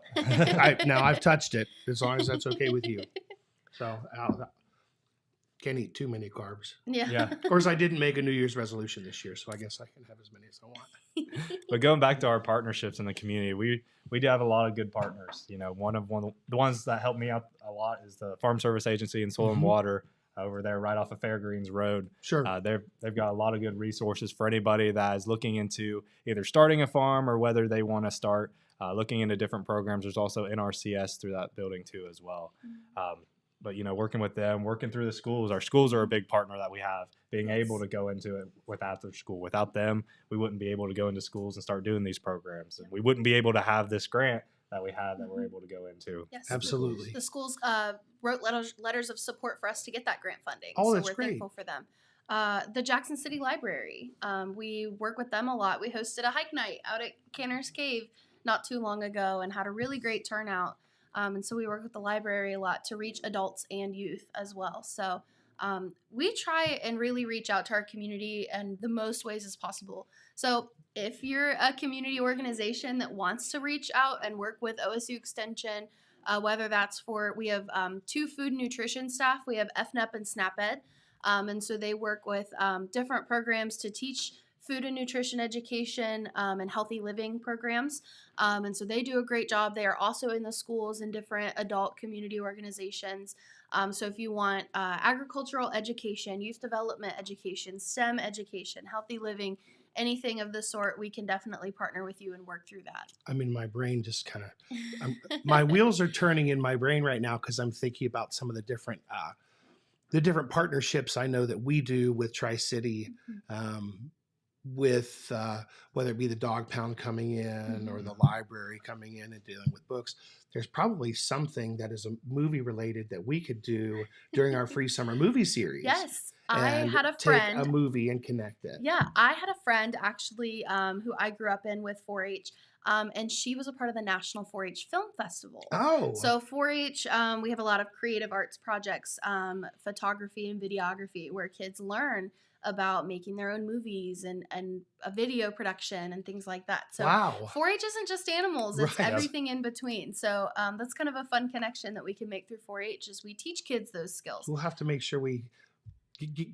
Now I've touched it, as long as that's okay with you. So can't eat too many carbs. Yeah. Of course, I didn't make a New Year's resolution this year, so I guess I can have as many as I want. But going back to our partnerships in the community, we do have a lot of good partners. One of the ones that helped me out a lot is the Farm Service Agency and Soil and Water over there right off of Fairgreens Road. Sure. They've got a lot of good resources for anybody that is looking into either starting a farm or whether they want to start looking into different programs. There's also NRCS through that building too as well. But, working with them, working through the schools, our schools are a big partner that we have, being able to go into it without their school. Without them, we wouldn't be able to go into schools and start doing these programs. And we wouldn't be able to have this grant that we have that we're able to go into. Yes, absolutely. The schools wrote letters of support for us to get that grant funding. Oh, so that's we're great. Thankful for them. The Jackson City Library, we work with them a lot. We hosted a hike night out at Canner's Cave not too long ago and had a really great turnout. And so we work with the library a lot to reach adults and youth as well. So we try and really reach out to our community in the most ways as possible. So if you're a community organization that wants to reach out and work with OSU Extension, whether that's we have 2 food and nutrition staff. We have FNEP and SNAP-Ed. And so they work with different programs to teach food and nutrition education and healthy living programs. And so they do a great job. They are also in the schools and different adult community organizations. So if you want agricultural education, youth development education, STEM education, healthy living, anything of the sort, we can definitely partner with you and work through that. I mean, my brain just kind of, my wheels are turning in my brain right now because I'm thinking about some of the different partnerships I know that we do with Tri-City, with whether it be the dog pound coming in or the library coming in and dealing with books. There's probably something that is a movie related that we could do during our free summer movie series. Yes. I had a friend. Take a movie and connect it. Yeah. I had a friend actually who I grew up in with 4-H. And she was a part of the National 4-H Film Festival. Oh. So 4-H, we have a lot of creative arts projects, photography and videography, where kids learn about making their own movies and a video production and things like that. So 4-H isn't just animals, it's everything in between. So that's kind of a fun connection that we can make through 4-H as we teach kids those skills. We'll have to make sure we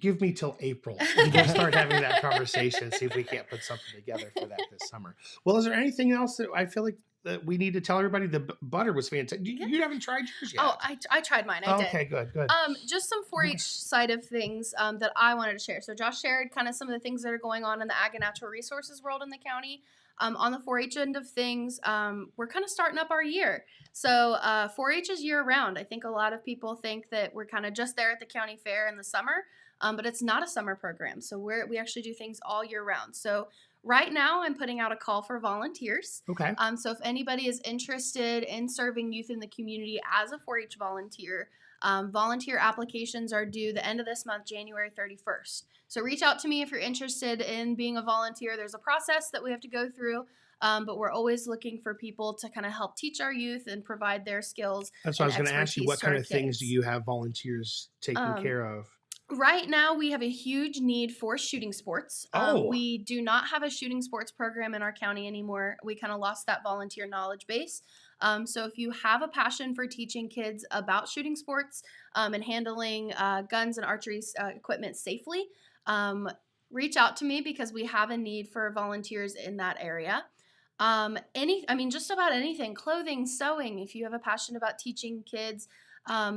give me till April and we'll start having that conversation, see if we can't put something together for that this summer. Well, is there anything else that I feel like that we need to tell everybody? The butter was fantastic. You haven't tried yours yet. Oh, I tried mine. I did. Okay, good. Just some 4-H side of things that I wanted to share. So Josh shared kind of some of the things that are going on in the ag and natural resources world in the county. On the 4-H end of things, we're kind of starting up our year. So 4-H is year round. I think a lot of people think that we're kind of just there at the county fair in the summer, but it's not a summer program. So we actually do things all year round. So right now I'm putting out a call for volunteers. Okay. So if anybody is interested in serving youth in the community as a 4-H volunteer, volunteer applications are due the end of this month, January 31st. So reach out to me if you're interested in being a volunteer. There's a process that we have to go through, but we're always looking for people to kind of help teach our youth and provide their skills. That's what I was going to ask you. What kind of things do you have volunteers taking care of? Right now, we have a huge need for shooting sports. We do not have a shooting sports program in our county anymore. We kind of lost that volunteer knowledge base. So if you have a passion for teaching kids about shooting sports and handling guns and archery equipment safely, reach out to me because we have a need for volunteers in that area. Just about anything, clothing, sewing, if you have a passion about teaching kids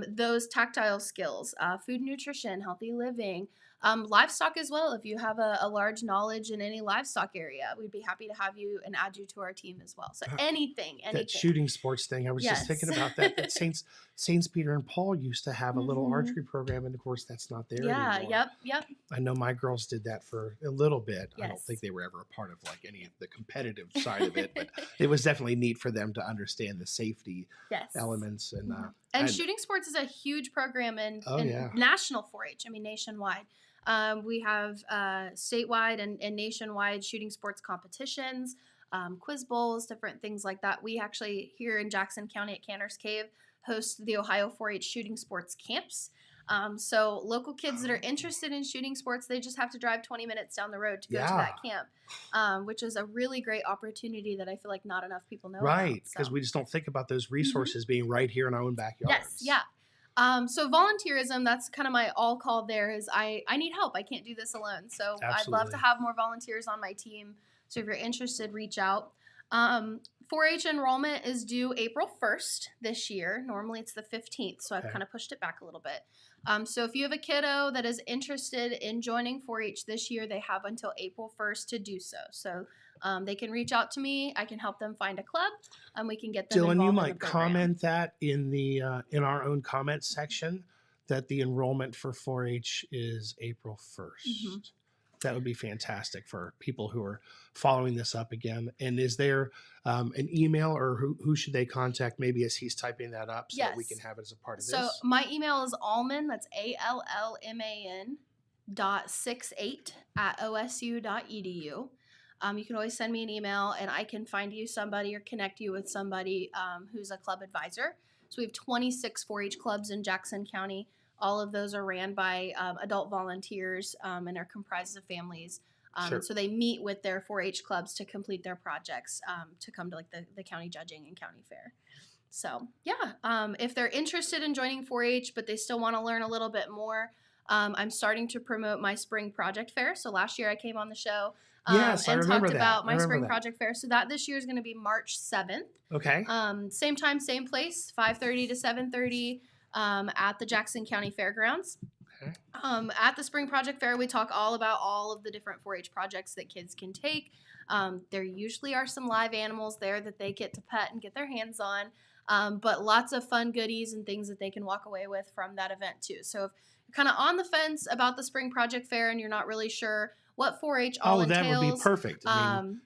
those tactile skills, food, nutrition, healthy living, livestock as well. If you have a large knowledge in any livestock area, we'd be happy to have you and add you to our team as well. So anything. That shooting sports thing, I was just thinking about that. That Saints Peter and Paul used to have a little archery program, and of course that's not there anymore. Yep. I know my girls did that for a little bit. Yes. I don't think they were ever a part of like any of the competitive side of it, but it was definitely neat for them to understand the safety elements. And shooting sports is a huge program in national 4-H. Nationwide. We have statewide and nationwide shooting sports competitions, quiz bowls, different things like that. We actually, here in Jackson County at Cantor's Cave, host the Ohio 4-H shooting sports camps. So local kids that are interested in shooting sports, they just have to drive 20 minutes down the road to go to that camp, which is a really great opportunity that I feel like not enough people know about. Right, because we just don't think about those resources being right here in our own backyards. Yes, yeah. So volunteerism, that's kind of my all call there is I need help. I can't do this alone. So I'd love to have more volunteers on my team. So if you're interested, reach out. 4-H enrollment is due April 1st this year. Normally it's the 15th, so I've kind of pushed it back a little bit. So if you have a kiddo that is interested in joining 4-H this year, they have until April 1st to do so. So they can reach out to me. I can help them find a club, and we can get them involved. Dylan, you might in the program. comment that in our own comment section that the enrollment for 4-H is April 1st. That would be fantastic for people who are following this up again. And is there an email, or who should they contact maybe as he's typing that up so that we can have it as a part of this? So my email is Allman, that's ALLMAN .68 @osu.edu. You can always send me an email, and I can find you somebody or connect you with somebody who's a club advisor. So we have 26 4-H clubs in Jackson County. All of those are ran by adult volunteers and are comprised of families. So they meet with their 4-H clubs to complete their projects to come to like the county judging and county fair. So if they're interested in joining 4-H, but they still want to learn a little bit more, I'm starting to promote my spring project fair. So last year I came on the show and talked about my spring project fair. So that this year is going to be March 7th. Okay. Same time, same place, 5:30 to 7:30. At the Jackson County Fairgrounds. Okay. At the Spring Project Fair, we talk all about all of the different 4-H projects that kids can take. There usually are some live animals there that they get to pet and get their hands on, but lots of fun goodies and things that they can walk away with from that event too. So if you're kind of on the fence about the Spring Project Fair and you're not really sure what 4-H entails. That would be perfect.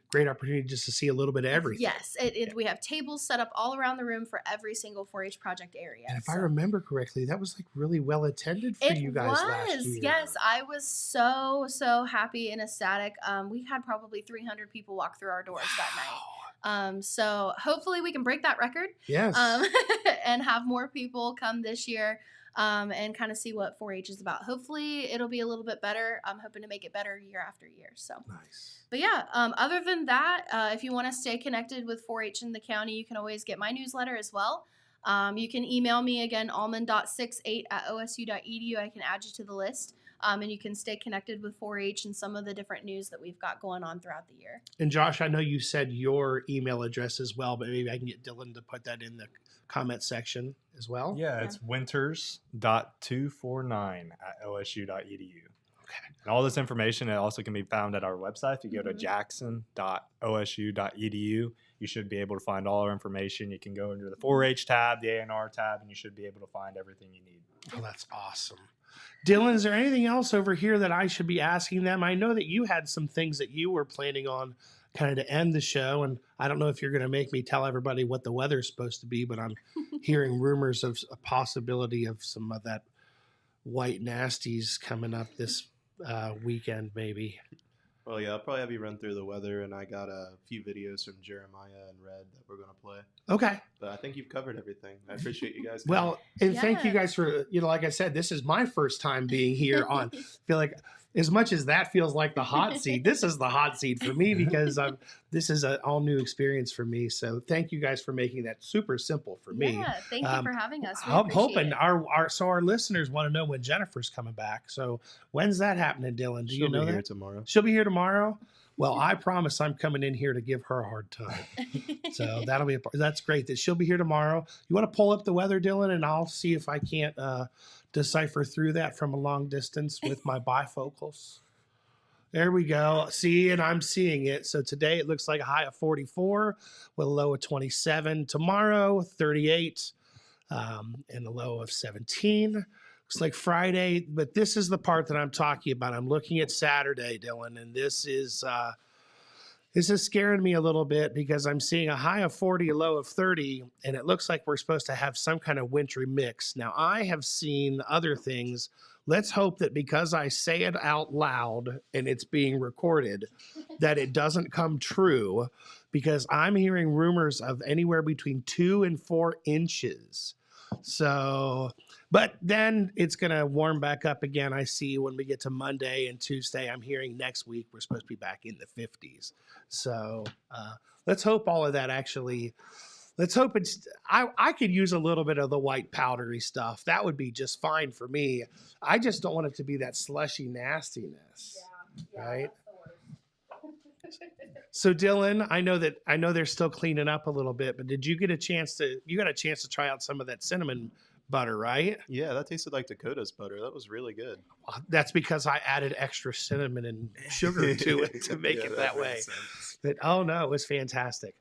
Great opportunity just to see a little bit of everything. Yes, we have tables set up all around the room for every single 4-H project area. And if I remember correctly, that was like really well attended for you guys last year. Yes, I was so happy and ecstatic. We had probably 300 people walk through our doors that night. So hopefully we can break that record. Yes. And have more people come this year. And kind of see what 4-H is about. Hopefully it'll be a little bit better. I'm hoping to make it better year after year. So nice. But other than that, if you want to stay connected with 4-H in the county, you can always get my newsletter as well. You can email me again, allman.68 @osu.edu. I can add you to the list. And you can stay connected with 4-H and some of the different news that we've got going on throughout the year. And Josh, I know you said your email address as well, but maybe I can get Dylan to put that in the comment section as well. Yeah, it's winters.249 @osu.edu. Okay. And all this information, it also can be found at our website. If you go to jackson.osu.edu, you should be able to find all our information. You can go into the 4-H tab, the A&R tab, and you should be able to find everything you need. Oh, that's awesome. Dylan, is there anything else over here that I should be asking them? I know that you had some things that you were planning on kind of to end the show, and I don't know if you're going to make me tell everybody what the weather's supposed to be, but I'm hearing rumors of a possibility of some of that white nasties coming up this weekend, maybe. Well, yeah, I'll probably have you run through the weather, and I got a few videos from Jeremiah and Red that we're going to play. Okay. But I think you've covered everything. I appreciate you guys. Well, and thank you guys for, like I said, this is my first time being here on, I feel like as much as that feels like the hot seat, this is the hot seat for me because this is an all new experience for me. So thank you guys for making that super simple for me. Yeah, thank you for having us. We I'm appreciate hoping it. our listeners want to know when Jennifer's coming back. So when's that happening, Dylan? Do you know She'll be here that? tomorrow. She'll be here tomorrow. Well, I promise I'm coming in here to give her a hard time. So that's great that she'll be here tomorrow. You want to pull up the weather, Dylan, and I'll see if I can't decipher through that from a long distance with my bifocals. There we go. See, and I'm seeing it. So today it looks like a high of 44 with a low of 27. Tomorrow, 38 and a low of 17. Looks like Friday, but this is the part that I'm talking about. I'm looking at Saturday, Dylan, and this is scaring me a little bit because I'm seeing a high of 40, a low of 30, and it looks like we're supposed to have some kind of wintry mix. Now, I have seen other things. Let's hope that because I say it out loud and it's being recorded, that it doesn't come true, because I'm hearing rumors of anywhere between 2 and 4 inches. So, but then it's going to warm back up again. I see when we get to Monday and Tuesday, I'm hearing next week we're supposed to be back in the 50s. So let's hope all of that actually, let's hope it's, I could use a little bit of the white powdery stuff. That would be just fine for me. I just don't want it to be that slushy nastiness. Yeah, right? So Dylan, I know they're still cleaning up a little bit, but did you get a chance to try out some of that cinnamon butter, right? Yeah, that tasted like Dakota's butter. That was really good. That's because I added extra cinnamon and sugar to it to make it that way. But oh no, it was fantastic.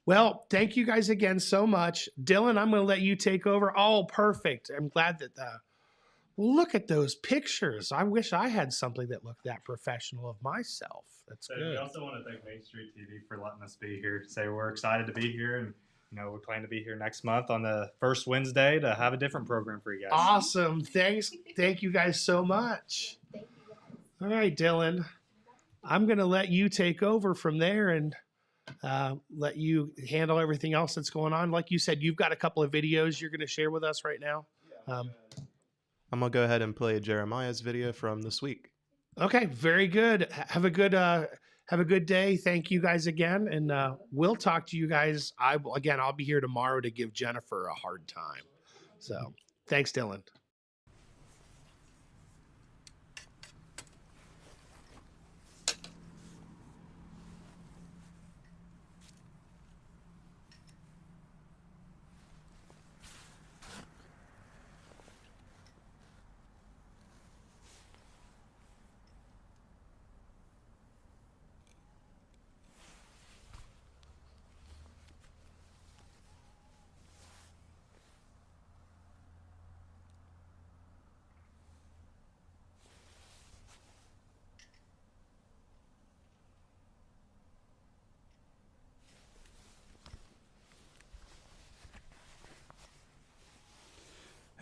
Well, thank you guys again so much. Dylan, I'm going to let you take over. Oh, perfect. I'm glad that look at those pictures. I wish I had something that looked that professional of myself. That's good. We also want to thank Main Street TV for letting us be here. Say we're excited to be here, and we plan to be here next month on the first Wednesday to have a different program for you guys. Awesome. Thanks. Thank you guys so much. Thank you guys. All right, Dylan. I'm going to let you take over from there and let you handle everything else that's going on. Like you said, you've got a couple of videos you're going to share with us right now. I'm going to go ahead and play Jeremiah's video from this week. Okay, very good. Have a good day. Thank you guys again, and we'll talk to you guys. I'll be here tomorrow to give Jennifer a hard time. So, thanks, Dylan.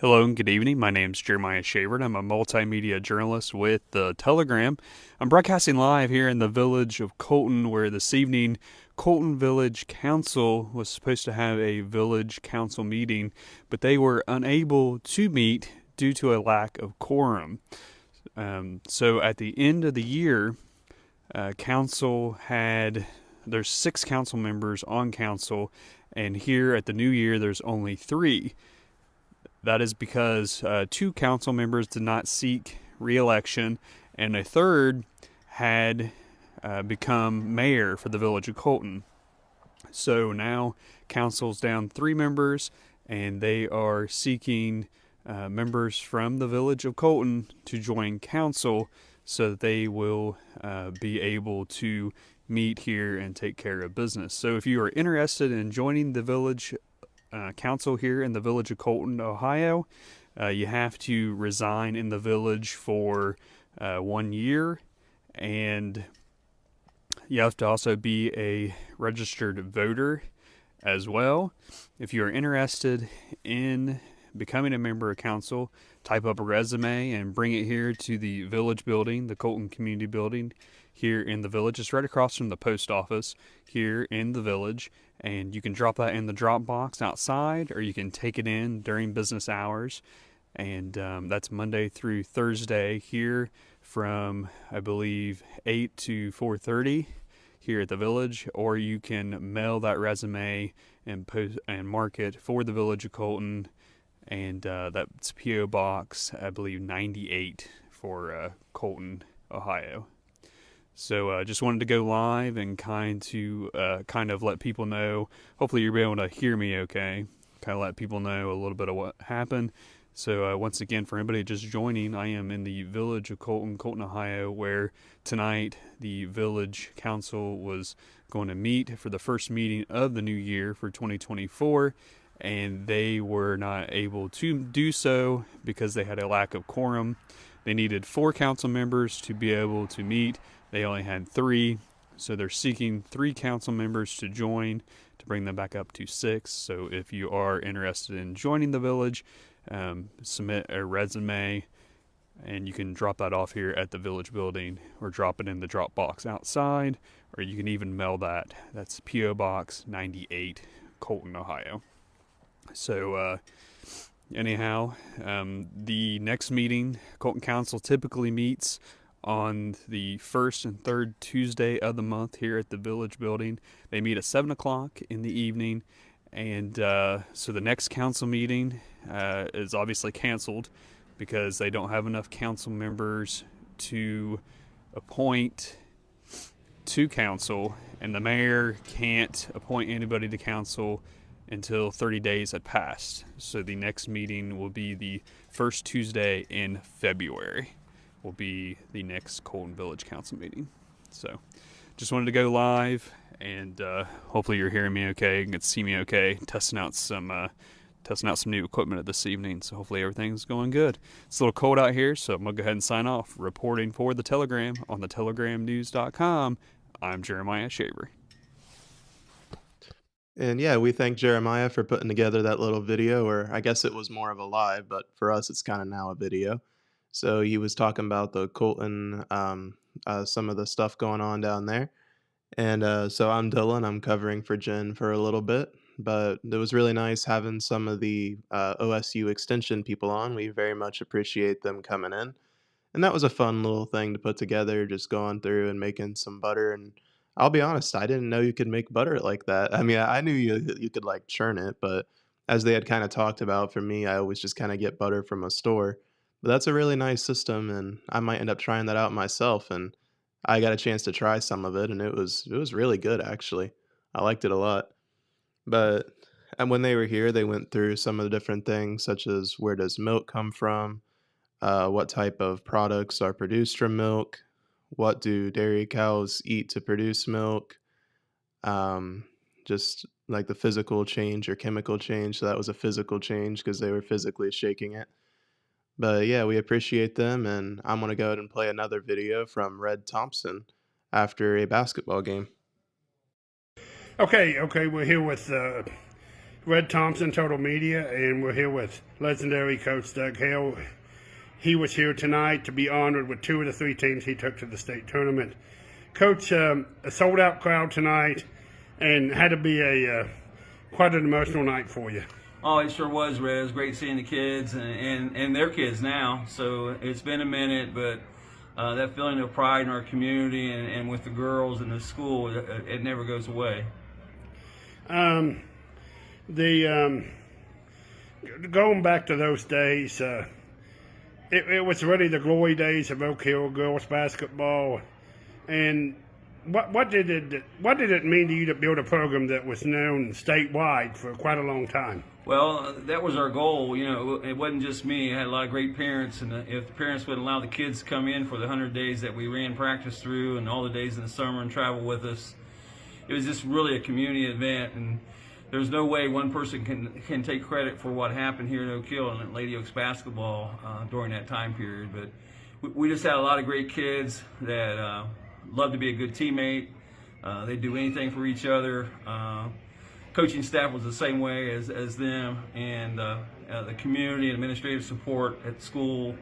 Hello and good evening. My name's Jeremiah Shavert. I'm a multimedia journalist with the Telegram. I'm broadcasting live here in the village of Colton, where this evening Colton Village Council was supposed to have a village council meeting, but they were unable to meet due to a lack of quorum. So at the end of the year, there's 6 council members on council, and here at the new year there's only 3. That is because 2 council members did not seek re-election, and a third had become mayor for the village of Colton. So now council's down 3 members, and they are seeking members from the village of Colton to join council so that they will be able to meet here and take care of business. So if you are interested in joining the village council here in the village of Colton, Ohio, you have to resign in the village for 1 year, and you have to also be a registered voter as well. If you're interested in becoming a member of council, type up a resume and bring it here to the village building, the Colton Community Building here in the village. It's right across from the post office here in the village, and you can drop that in the drop box outside, or you can take it in during business hours. And that's Monday through Thursday here from, I believe, 8 to 4:30 here at the village, or you can mail that resume and post and mark it for the Village of Colton, and that's P.O. Box, I believe, 98 for Colton, Ohio. So just wanted to go live and kind of let people know. Hopefully you'll be able to hear me okay. Kind of let people know a little bit of what happened. So once again, for anybody just joining, I am in the Village of Colton, Ohio, where tonight the Village Council was going to meet for the first meeting of the new year for 2024, and they were not able to do so because they had a lack of quorum. They needed 4 council members to be able to meet. They only had 3, so they're seeking 3 council members to join to bring them back up to 6. So if you are interested in joining the village, submit a resume, and you can drop that off here at the village building or drop it in the drop box outside, or you can even mail that. That's P.O. Box 98, Colton, Ohio. So anyhow, the next meeting, Colton Council typically meets on the first and third Tuesday of the month here at the village building. They meet at 7 o'clock in the evening, and so the next council meeting is obviously canceled because they don't have enough council members to appoint to council, and the mayor can't appoint anybody to council until 30 days had passed. So the next meeting will be the first Tuesday in February. Will be the next Colton Village Council meeting. So just wanted to go live, and hopefully you're hearing me okay. You can see me okay. Testing out some new equipment this evening, so hopefully everything's going good. It's a little cold out here, so I'm gonna go ahead and sign off. Reporting for the Telegram on the telegramnews.com, I'm Jeremiah Shaver. And yeah, we thank Jeremiah for putting together that little video, or I guess it was more of a live, but for us it's kind of now a video. So he was talking about the Colton, some of the stuff going on down there. And so I'm Dylan. I'm covering for Jen for a little bit. But it was really nice having some of the OSU Extension people on. We very much appreciate them coming in. And that was a fun little thing to put together, just going through and making some butter. And I'll be honest, I didn't know you could make butter like that. I mean, I knew you could like churn it, but as they had kind of talked about, for me, I always just kind of get butter from a store. But that's a really nice system, and I might end up trying that out myself. And I got a chance to try some of it, and it was really good, actually. I liked it a lot. But and when they were here, they went through some of the different things, such as where does milk come from, what type of products are produced from milk, what do dairy cows eat to produce milk, just like the physical change or chemical change. So that was a physical change because they were physically shaking it. But yeah, we appreciate them, and I'm going to go ahead and play another video from Red Thompson after a basketball game. Okay, we're here with Red Thompson, Total Media, and we're here with legendary coach Doug Hale. He was here tonight to be honored with 2 of the 3 teams he took to the state tournament. Coach, a sold-out crowd tonight, and had to be quite an emotional night for you. Oh, it sure was, Red. It was great seeing the kids and their kids now. So it's been a minute, but that feeling of pride in our community and with the girls and the school, it never goes away. Going back to those days, it was really the glory days of Oak Hill girls basketball. And what did it mean to you to build a program that was known statewide for quite a long time? Well, that was our goal. You know, it wasn't just me. I had a lot of great parents, and if the parents would allow the kids to come in for the 100 days that we ran practice through and all the days in the summer and travel with us, it was just really a community event. And there's no way one person can take credit for what happened here in Oak Hill and at Lady Oaks basketball during that time period. But we just had a lot of great kids that love to be a good teammate. They do anything for each other. Coaching staff was the same way as them, and the community and administrative support at school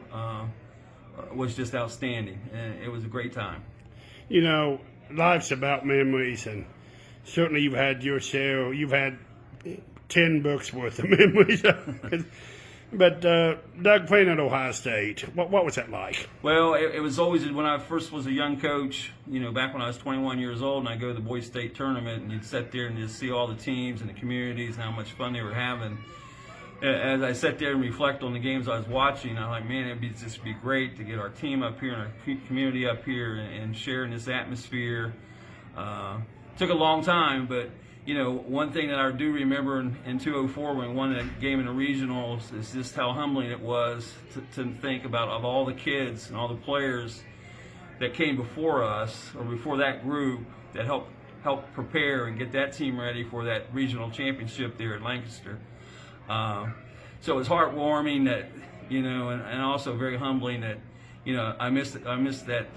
was just outstanding, and it was a great time. You know, life's about memories, and certainly you've had your share. You've had 10 books worth of memories. But Doug, playing at Ohio State, what was that like? Well, it was always when I first was a young coach, back when I was 21 years old, and I go to the Boys State tournament, and you'd sit there and just see all the teams and the communities and how much fun they were having. As I sat there and reflect on the games I was watching, I'm like, man, it'd just be great to get our team up here and our community up here and share in this atmosphere. Took a long time, but one thing that I do remember in 2004 when we won that game in the regionals is just how humbling it was to think about of all the kids and all the players that came before us or before that group that helped prepare and get that team ready for that regional championship there in Lancaster. So it was heartwarming that, and also very humbling that, I missed that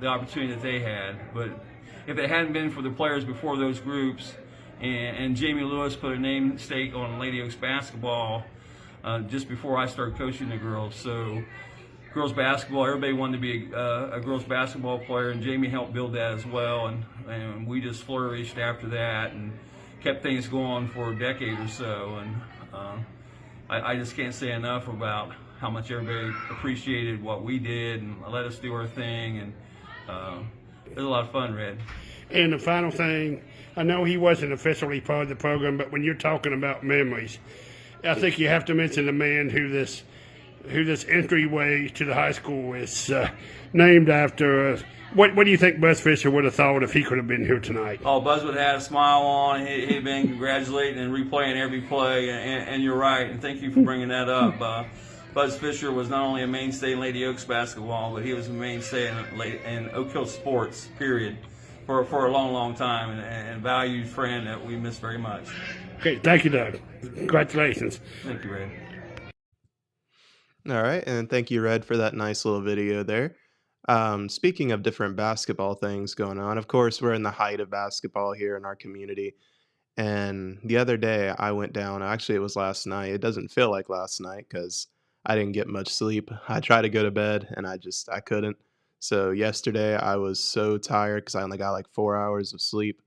the opportunity that they had. But if it hadn't been for the players before those groups, and Jamie Lewis put a namesake on Lady Oaks basketball just before I started coaching the girls. So girls basketball, everybody wanted to be a girls basketball player, and Jamie helped build that as well. And we just flourished after that and kept things going for a decade or so. And I just can't say enough about how much everybody appreciated what we did and let us do our thing. And it was a lot of fun, Red. And the final thing, I know he wasn't officially part of the program, but when you're talking about memories, I think you have to mention the man who this entryway to the high school is named after. What do you think Buzz Fisher would have thought if he could have been here tonight? Oh, Buzz would have had a smile on. He'd been congratulating and replaying every play, and you're right, and thank you for bringing that up. Buzz Fisher was not only a mainstay in Lady Oaks basketball, but he was a mainstay in Oak Hill sports, period, for a long, long time, and a valued friend that we miss very much. Okay, thank you, Doug. Congratulations. Thank you, Red. All right, and thank you, Red, for that nice little video there. Speaking of different basketball things going on, of course, we're in the height of basketball here in our community. And the other day I went down, actually it was last night. It doesn't feel like last night because I didn't get much sleep. I tried to go to bed and I couldn't. So yesterday I was so tired because I only got like 4 hours of sleep.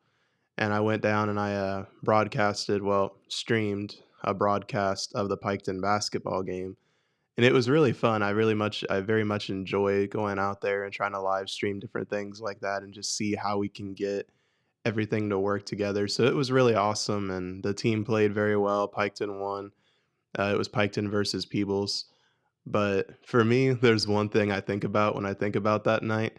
And I went down and I streamed a broadcast of the Piketon basketball game. And it was really fun. I very much enjoy going out there and trying to live stream different things like that and just see how we can get everything to work together. So it was really awesome, and the team played very well. Piketon won. It was Piketon versus Peebles. But for me, there's one thing I think about when I think about that night.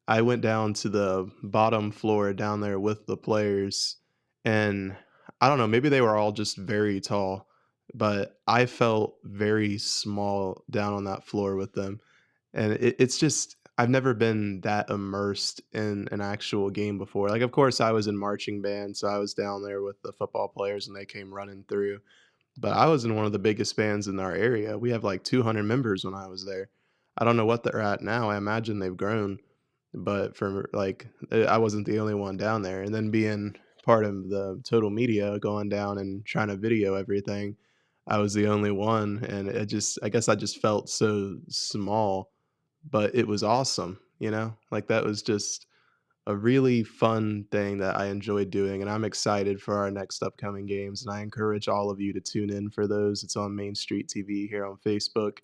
I went down to the bottom floor down there with the players, and I don't know, maybe they were all just very tall, but I felt very small down on that floor with them. And it's just, I've never been that immersed in an actual game before. Like, of course, I was in marching band, so I was down there with the football players and they came running through. But I was in one of the biggest bands in our area. We have like 200 members when I was there. I don't know what they're at now. I imagine they've grown. But I wasn't the only one down there. And then being part of the total media, going down and trying to video everything, I was the only one. And I guess I just felt so small, but it was awesome, Like that was just a really fun thing that I enjoyed doing. And I'm excited for our next upcoming games. And I encourage all of you to tune in for those. It's on Main Street TV here on Facebook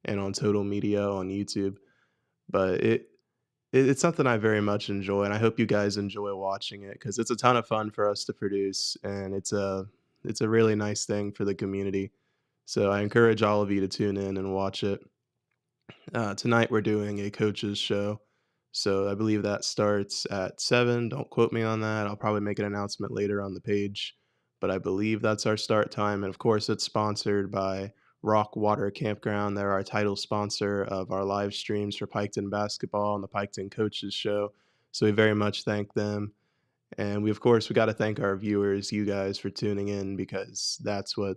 and on Total Media on YouTube. But it's something I very much enjoy, and I hope you guys enjoy watching it because it's a ton of fun for us to produce, and it's a really nice thing for the community. So I encourage all of you to tune in and watch it. Tonight we're doing a coaches show, so I believe that starts at 7. Don't quote me on that. I'll probably make an announcement later on the page, but I believe that's our start time, and of course it's sponsored by Rock Water Campground. They're our title sponsor of our live streams for Piketon basketball and the Piketon Coaches Show. So we very much thank them. And we got to thank our viewers, you guys, for tuning in, because that's what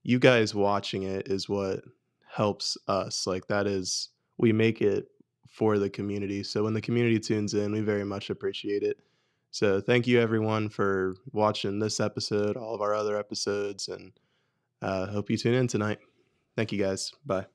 you guys watching it is what helps us. Like we make it for the community. So when the community tunes in, we very much appreciate it. So thank you everyone for watching this episode, all of our other episodes, and hope you tune in tonight. Thank you guys. Bye.